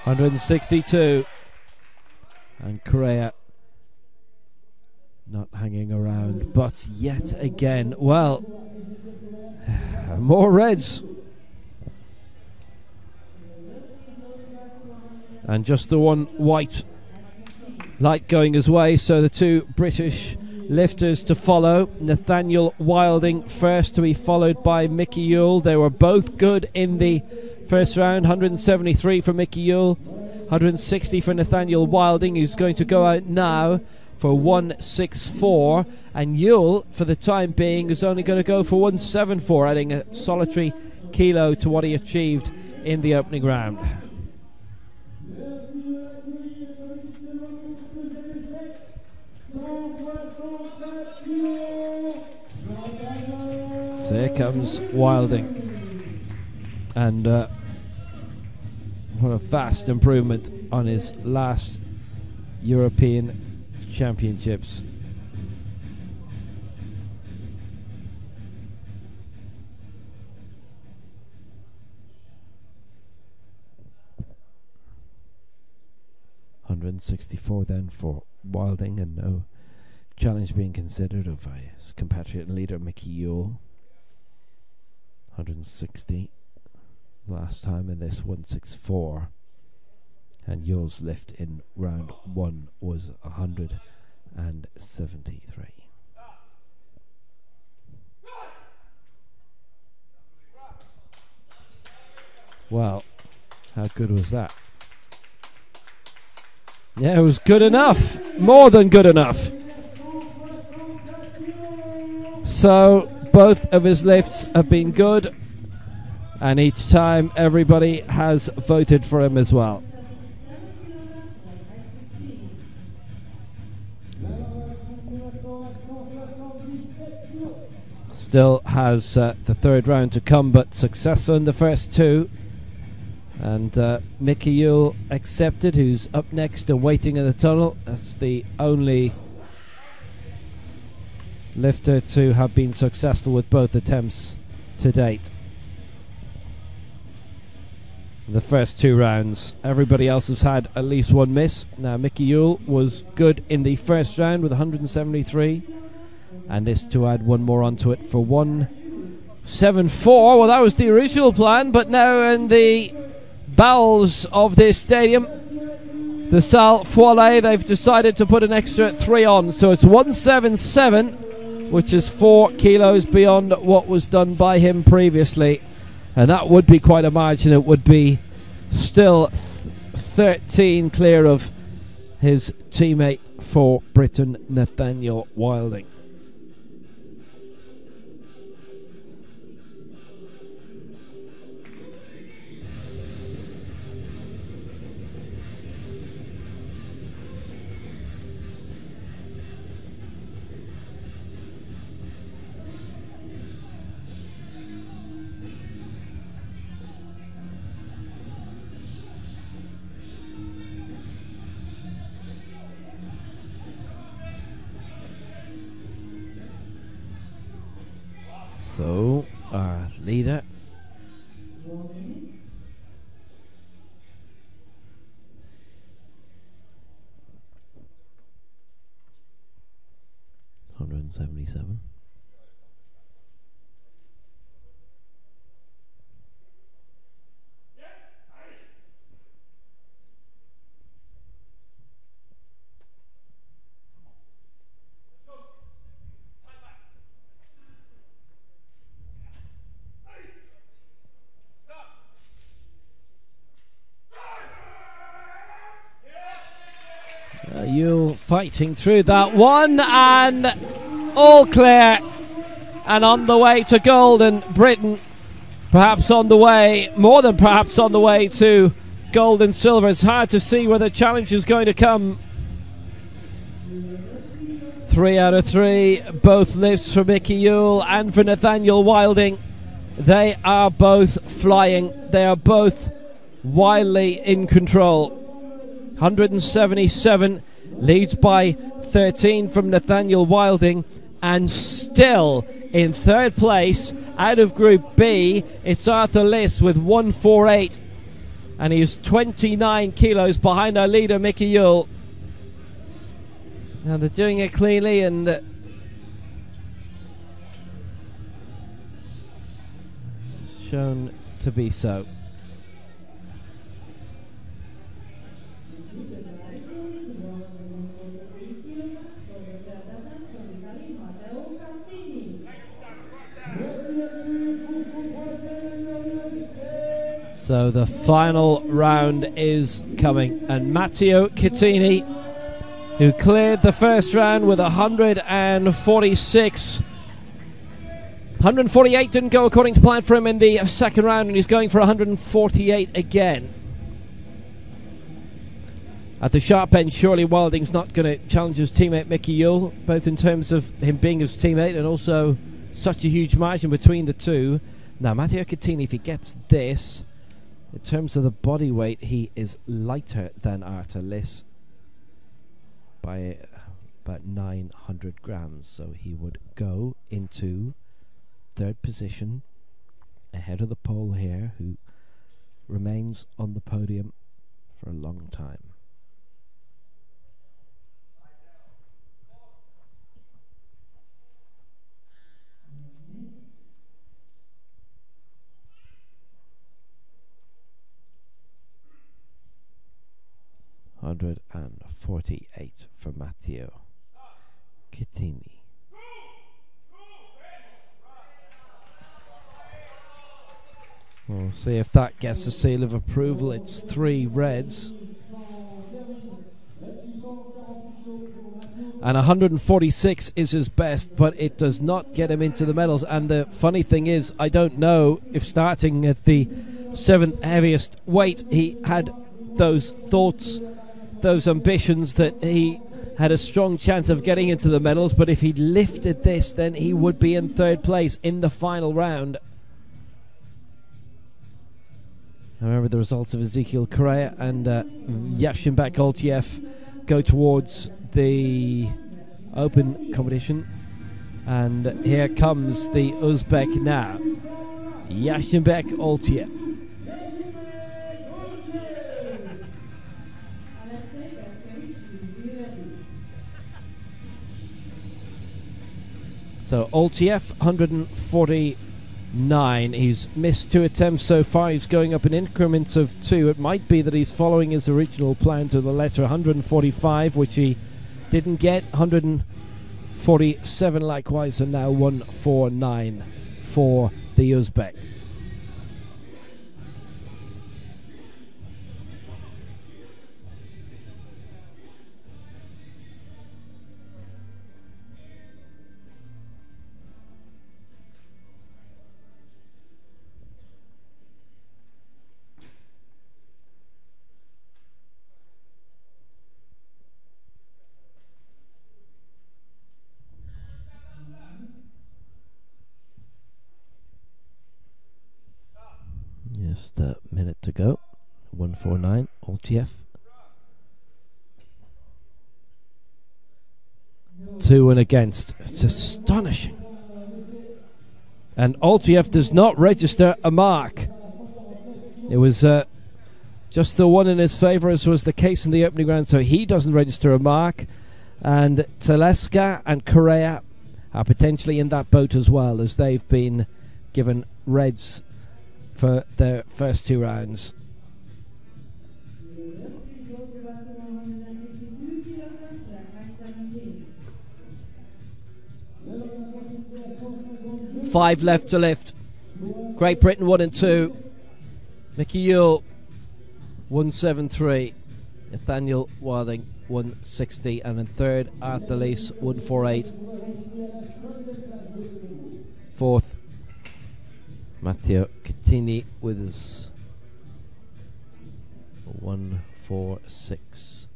$162, and Correa not hanging around, but yet again, well, more reds, and just the one white light going his way. So the 2 British lifters to follow. Nathaniel Wilding first, to be followed by Mickey Yule. They were both good in the first round. 173 for Mickey Yule, 160 for Nathaniel Wilding, who's going to go out now for 164, and Yule, for the time being, is only going to go for 174, adding a solitary kilo to what he achieved in the opening round. So here comes Wilding, and what a vast improvement on his last European Championships. $164 then for Wilding, and no challenge being considered of his compatriot and leader Mickey Yule. 160 last time in this, 164. And Yule's lift in round 1 was 173. Well, how good was that? Yeah, it was good enough. More than good enough. So both of his lifts have been good, and each time everybody has voted for him as well. Still has the third round to come, but successful in the first 2. And Mickey Yule accepted, who's up next and waiting in the tunnel. That's the only lifter to have been successful with both attempts to date. The first 2 rounds, everybody else has had at least one miss. Now Mickey Yule was good in the first round with 173, and this to add one more onto it for 174. Well, that was the original plan, but now in the bowels of this stadium, the Salle Foilet, they've decided to put an extra 3 on, so it's 177, which is 4 kilos beyond what was done by him previously, and that would be quite a margin. It would be still 13 clear of his teammate for Britain, Nathaniel Wilding. So, our leader, $177. Yule fighting through that one, and all clear, and on the way to gold. And Britain perhaps on the way, more than perhaps on the way to gold and silver. It's hard to see where the challenge is going to come. 3 out of 3, both lifts for Mickey Yule and for Nathaniel Wilding. They are both flying. They are both wildly in control. 177 leads by 13 from Nathaniel Wilding, and still in third place out of Group B, it's Arthur Liss with 148, and he is 29 kilos behind our leader Mickey Yule. Now they're doing it cleanly, and shown to be so. So the final round is coming, and Matteo Chittini, who cleared the first round with 146. 148 didn't go according to plan for him in the second round, and he's going for 148 again. At the sharp end, surely Wilding's not going to challenge his teammate Mickey Yule, both in terms of him being his teammate and also such a huge margin between the two. Now, Matteo Chittini, if he gets this, in terms of the body weight, he is lighter than Arthur Liss by about 900 grams. So he would go into third position ahead of the pole here, who remains on the podium for a long time. And 48 for Matteo Chittini. We'll see if that gets a seal of approval. It's 3 reds. And 146 is his best, but it does not get him into the medals. And the funny thing is, I don't know if starting at the 7th heaviest weight, he had those thoughts, those ambitions that he had a strong chance of getting into the medals, but if he'd lifted this, then he would be in third place in the final round. However, the results of Ezekiel Correa and Yashinbek Oltiev go towards the open competition, and here comes the Uzbek now, Yashinbek Oltiev. So Oltiev, 149. He's missed 2 attempts so far. He's going up in increments of 2. It might be that he's following his original plan to the letter. 145, which he didn't get. 147 likewise, and now 149 for the Uzbek. Just a minute to go. 149, Oltiev. 2 and against. It's astonishing. And Oltiev does not register a mark. It was just the one in his favour, as was the case in the opening round, so he doesn't register a mark. And Telesca and Correa are potentially in that boat as well, as they've been given reds for their first 2 rounds. Five left to lift. Great Britain 1 and 2. Mickey Yule 173. Nathaniel Wilding 160, and in third, Arthur Lees, 148. Fourth, Matteo Cattini with his 146.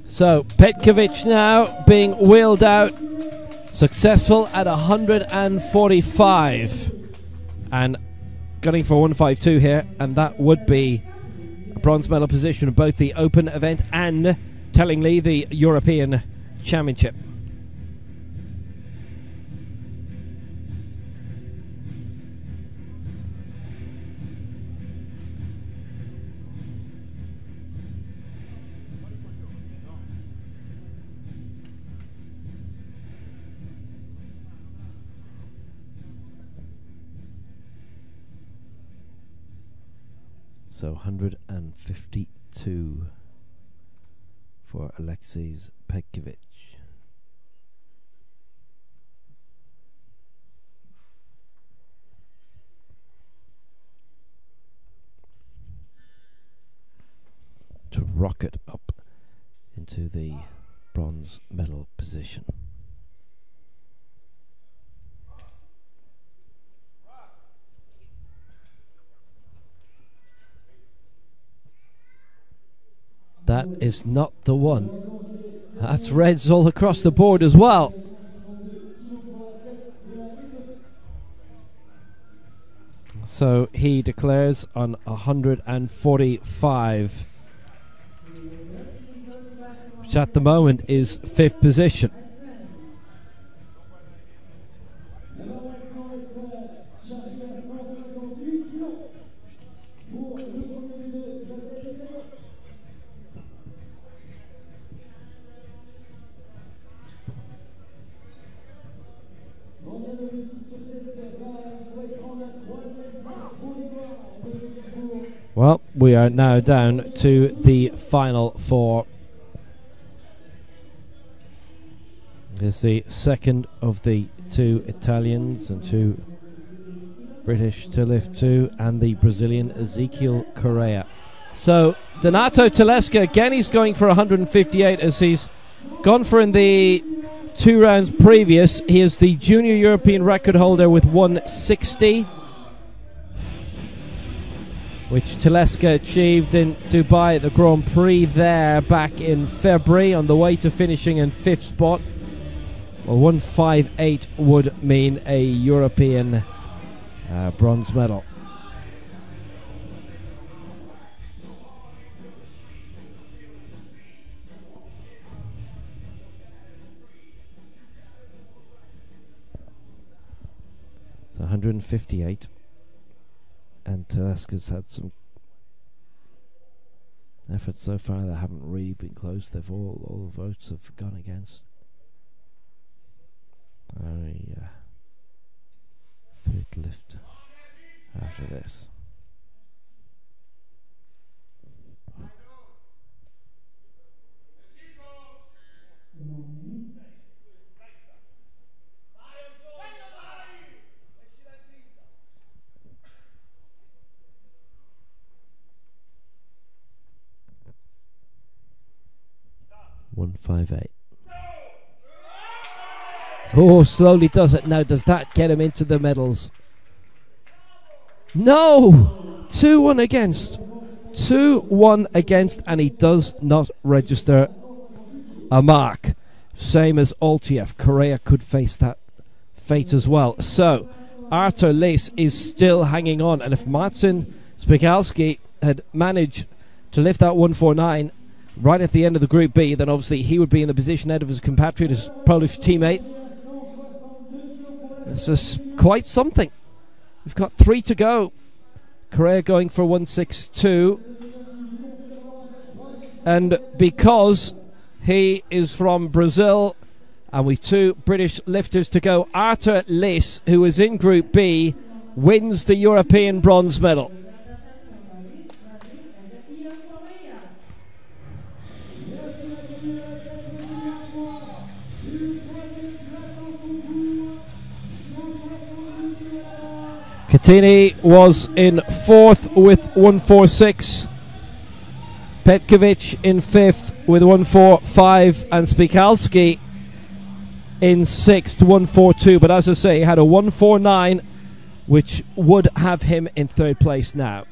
So Petkovic now being wheeled out, successful at 145 and gunning for 152 here, and that would be a bronze medal position in both the Open event and, tellingly, the European Championship. So 152 for Alexis Petkovic. To rocket up into the bronze medal position. That is not the one. That's reds all across the board as well. So he declares on 145, which at the moment is 5th position. Well, we are now down to the final four. Here's the second of the two Italians and two British to lift two, and the Brazilian Ezequiel Correa. So Donato Telesca, again, he's going for 158 as he's gone for in the 2 rounds previous. He is the junior European record holder with 160, which Telesca achieved in Dubai at the Grand Prix there back in February, on the way to finishing in 5th spot. Well, 158 would mean a European bronze medal. So 158. And Telesca's had some efforts so far that haven't really been close. They've all the votes have gone against. Only third lift after this. $158. Oh, slowly does it now. Does that get him into the medals? No! 2-1 against. 2-1 against, and he does not register a mark. Same as Altiev. Correa could face that fate as well. So, Arthur Lees is still hanging on, and if Marcin Spigalski had managed to lift that 149 right at the end of the Group B, then obviously he would be in the position ahead of his compatriot, his Polish teammate. This is quite something. We've got 3 to go. Correa going for 162. And because he is from Brazil and we've 2 British lifters to go, Arthur Lees, who is in Group B, wins the European bronze medal. Katyny was in 4th with 146. Petkovic in 5th with 145, and Spikalski in 6th, 142. But as I say, he had a 149, which would have him in 3rd place now.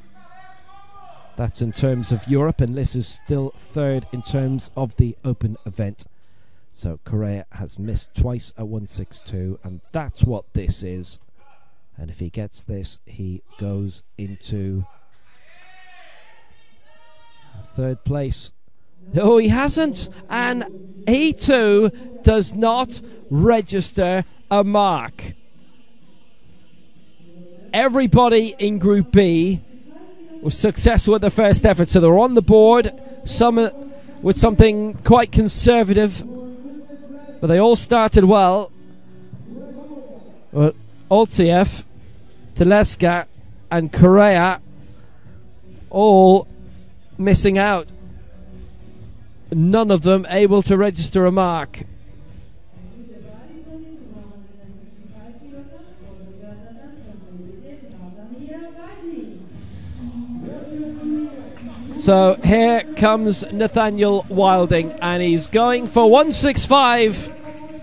That's in terms of Europe, and Liss is still 3rd in terms of the open event. So Correa has missed twice at 162, and that's what this is. And if he gets this, he goes into 3rd place. No, he hasn't. And he too does not register a mark. Everybody in Group B was successful at the first effort, so they're on the board. Some with something quite conservative, but they all started well. Oltsev, Telesca and Correa all missing out. None of them able to register a mark. So here comes Nathaniel Wilding, and he's going for 165.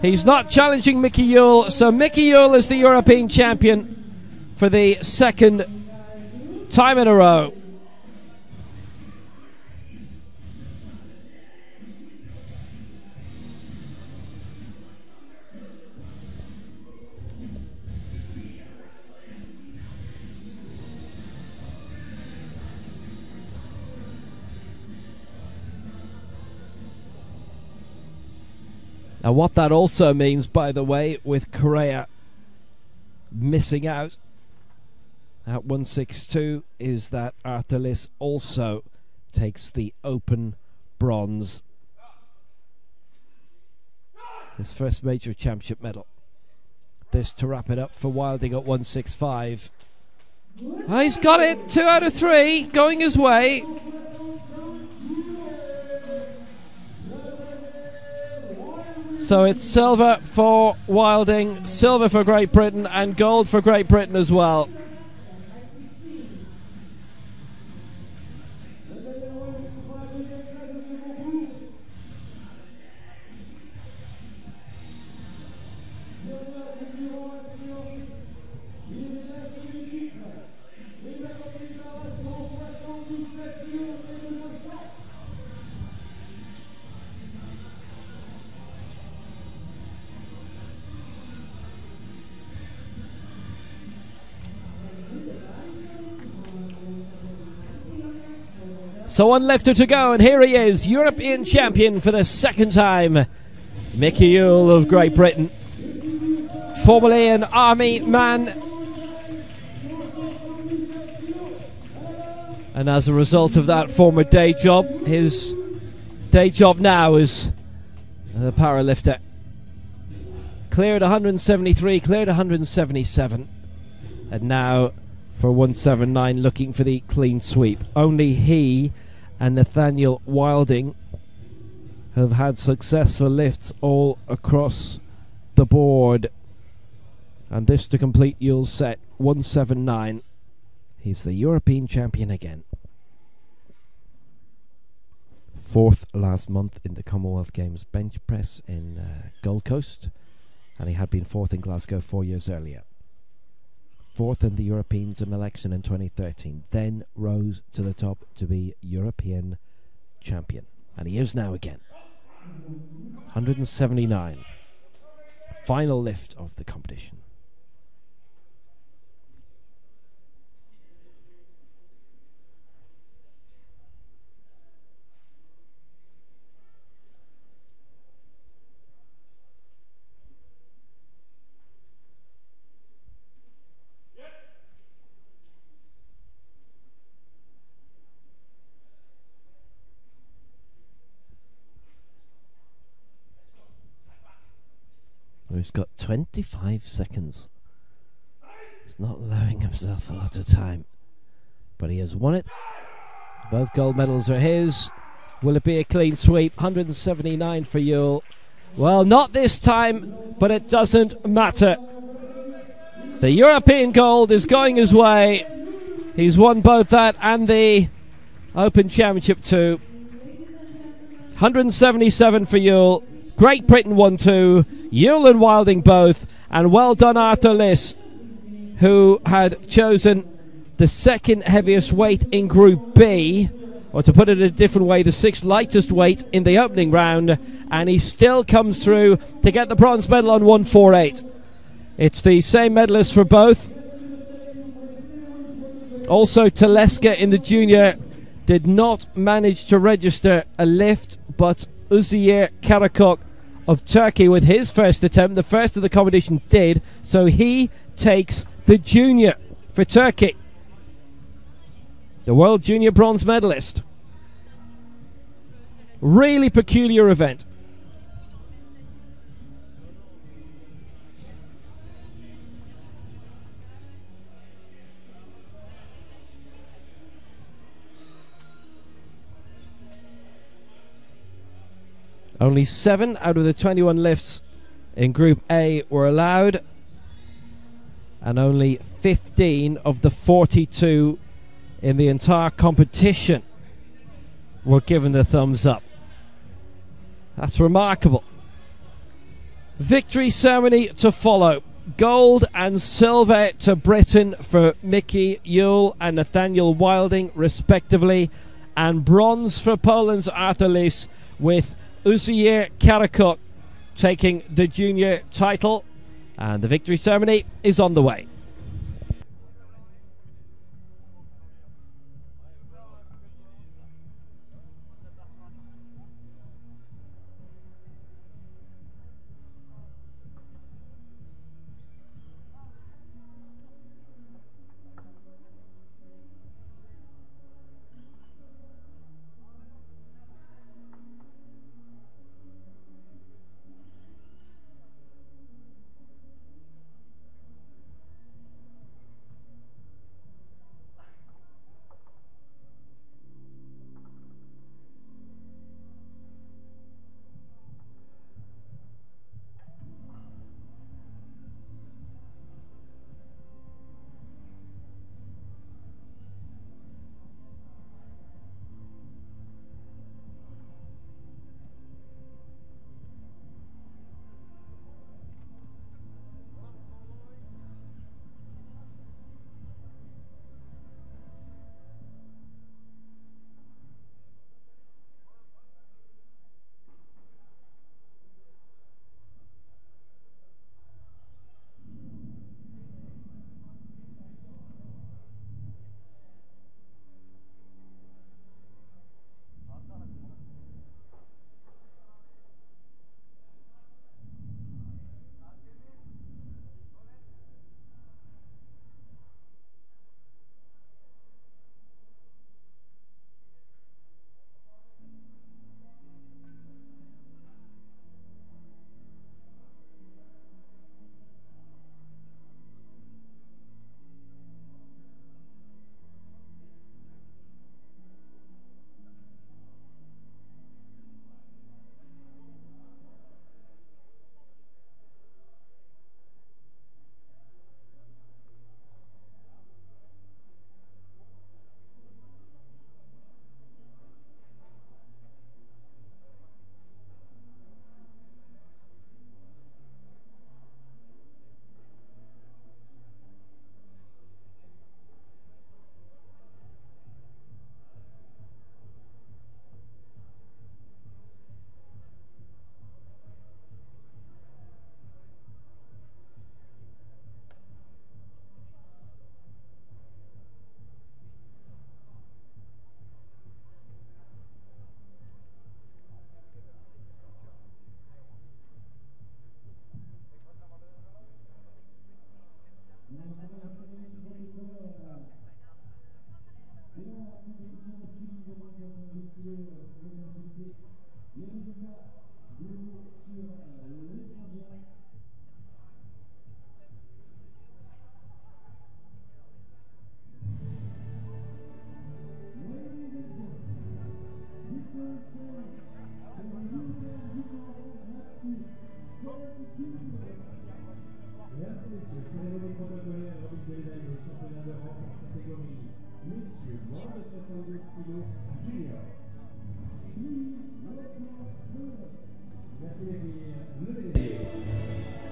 He's not challenging Mickey Yule, so Mickey Yule is the European champion for the 2nd time in a row. Now what that also means, by the way, with Correa missing out at 162, is that Arthur Liss also takes the open bronze, his first major championship medal. This to wrap it up for Wilding at 165. Oh, he's got it, 2 out of 3, going his way. So it's silver for Wilding, silver for Great Britain, and gold for Great Britain as well. So one lifter to go, and here he is, European champion for the 2nd time, Mickey Yule of Great Britain. Formerly an army man, and as a result of that former day job, his day job now is a powerlifter. Cleared 173, cleared 177, and now for 179 looking for the clean sweep. Only he and Nathaniel Wilding have had successful lifts all across the board, and this to complete Yule's set 179. He's the European champion again. 4th last month in the Commonwealth Games bench press in Gold Coast, and he had been 4th in Glasgow 4 years earlier. 4th in the Europeans in election in 2013, then rose to the top to be European champion, and he is now again. 179, final lift of the competition. He's got 25 seconds. He's not allowing himself a lot of time, but he has won it. Both gold medals are his. Will it be a clean sweep? 179 for Yule. Well, not this time, but it doesn't matter. The European gold is going his way. He's won both that and the Open Championship too. 177 for Yule. Great Britain won two. Yule and Wilding both. And well done Arthur Liss, who had chosen the second heaviest weight in Group B, or to put it a different way, the sixth lightest weight in the opening round, and he still comes through to get the bronze medal on 148. It's the same medalist for both. Also, Telesca in the junior did not manage to register a lift, but Uzziyer Karakok of Turkey, with his first attempt, the first of the competition, did, so he takes the junior for Turkey. The world junior bronze medalist. Really peculiar event. Only 7 out of the 21 lifts in Group A were allowed, and only 15 of the 42 in the entire competition were given the thumbs up. That's remarkable. Victory ceremony to follow. Gold and silver to Britain for Mickey Yule and Nathaniel Wilding respectively, and bronze for Poland's Arthur Liss, with Uzziyer Karakok taking the junior title, and the victory ceremony is on the way.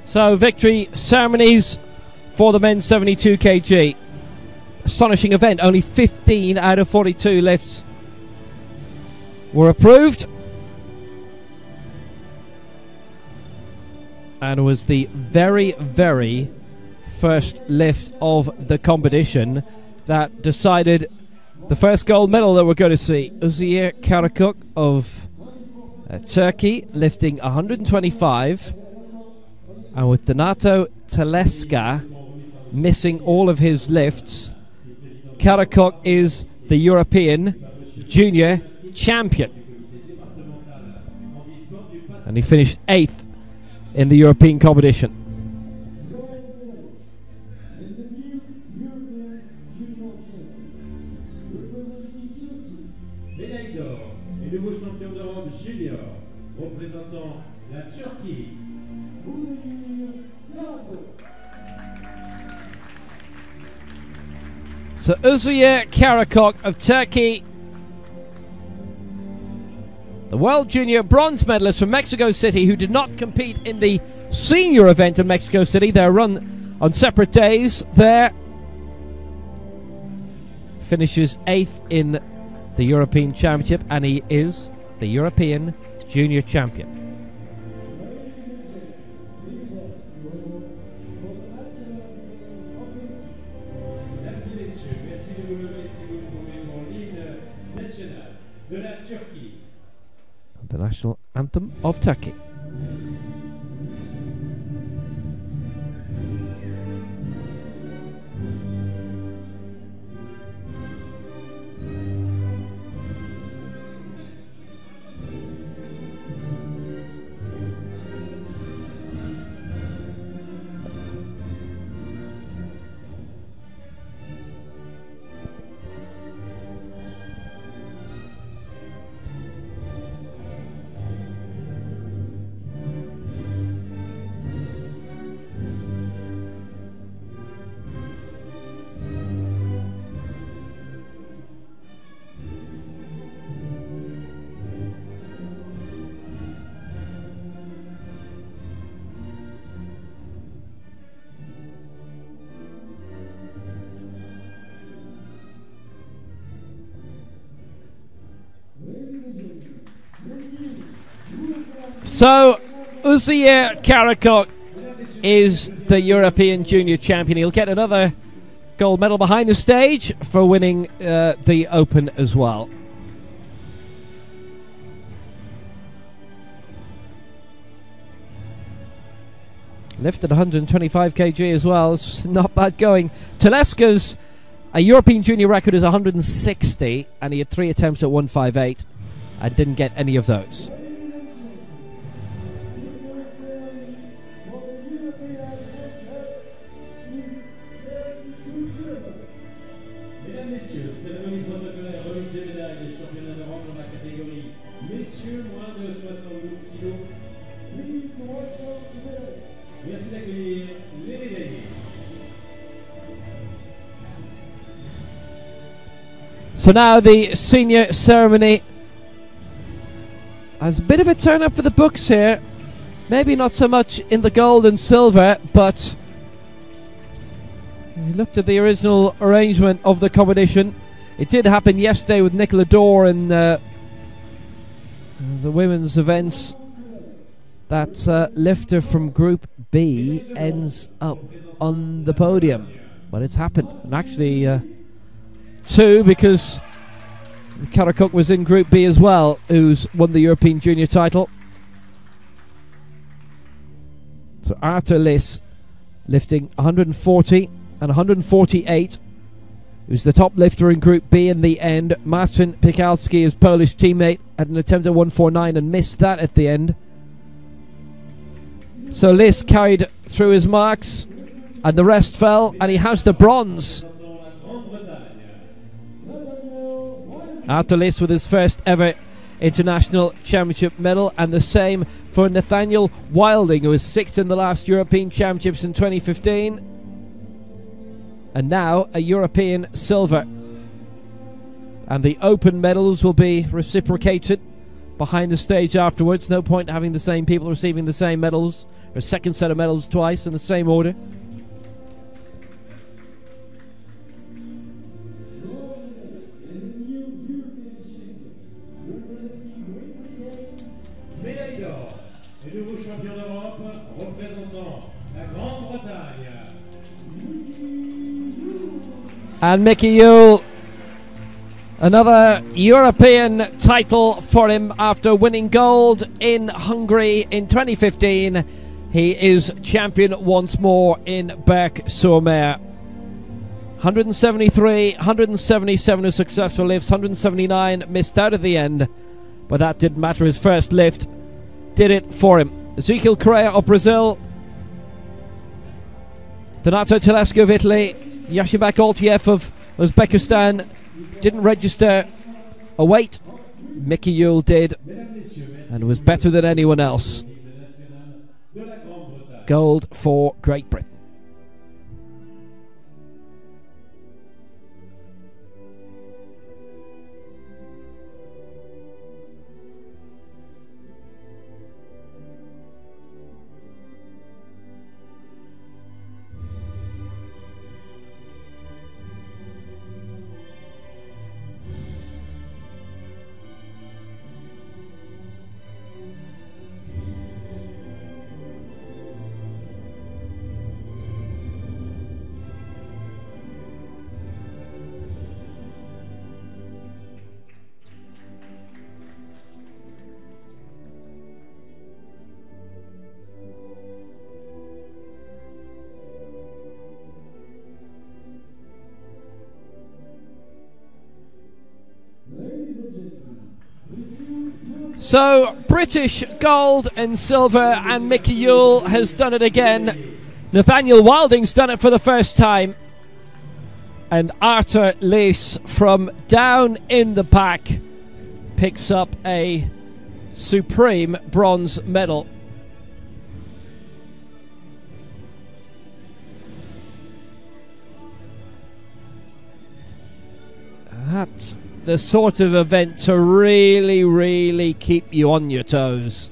So victory ceremonies for the men's 72 kg. Astonishing event. Only 15 out of 42 lifts were approved. And it was the very, very first lift of the competition that decided the first gold medal that we're going to see. Uzziye Karakuk of Turkey lifting 125. And with Donato Telesca missing all of his lifts, Karakuk is the European junior champion. And he finished 8th in the European competition. Médaille d'or et nouveau champion d'Europe junior représentant la Turquie. So Uzziye Karakuk of Turkey, the World Junior bronze medalist from Mexico City, who did not compete in the senior event in Mexico City. They're run on separate days there. Finishes 8th in the European Championship, and he is the European Junior Champion. The national anthem of Turkey. So, Uzziye Karakuk is the European Junior Champion. He'll get another gold medal behind the stage for winning the Open as well. Lifted 125 kg as well. It's not bad going. Telesca's European Junior record is 160, and he had 3 attempts at 158 and didn't get any of those. So now the senior ceremony. There's a bit of a turn up for the books here. Maybe not so much in the gold and silver, but we looked at the original arrangement of the competition. It did happen yesterday with Nicola Dore in the women's events. That lifter from Group B ends up on the podium. But it's happened. And actually, 2, because Karakuk was in Group B as well, who's won the European Junior title. So Artur Liss lifting 140 and 148. He was the top lifter in Group B in the end. Marcin Piekalski, his Polish teammate, had an attempt at 149 and missed that at the end. So Liss carried through his marks, and the rest fell, and he has the bronze. Artur Liss with his first ever international championship medal, and the same for Nathaniel Wilding, who was 6th in the last European Championships in 2015. and now a European silver. And the open medals will be reciprocated behind the stage afterwards. No point having the same people receiving the same medals, or a second set of medals twice in the same order. Médaille d'or et nouveau champion d'Europe représentant la Grande-Bretagne. And Mickey Yule, another European title for him after winning gold in Hungary in 2015. He is champion once more in Berck-Sur-Mer. 173, 177 a successful lifts, 179 missed out at the end, but that didn't matter. His first lift did it for him. Ezekiel Correa of Brazil, Donato Telesca of Italy, Yashimak Altiev of Uzbekistan didn't register a weight. Mickey Yule did, and was better than anyone else. Gold for Great Britain. So, British gold and silver, and Mickey Yule has done it again. Nathaniel Wilding's done it for the first time. And Arthur Lace from down in the pack picks up a supreme bronze medal. That's the sort of event to really, really keep you on your toes.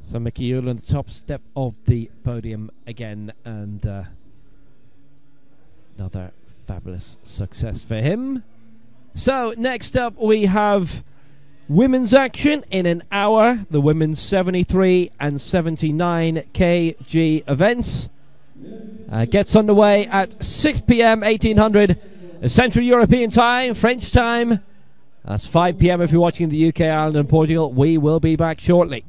So Mickey Yule on the top step of the podium again, and another fabulous success for him. So next up we have women's action in an hour, the women's 73 and 79 kg events. Gets underway at 6 p.m. 1800 Central European time, French time. That's 5 p.m. if you're watching the UK, Ireland and Portugal. We will be back shortly.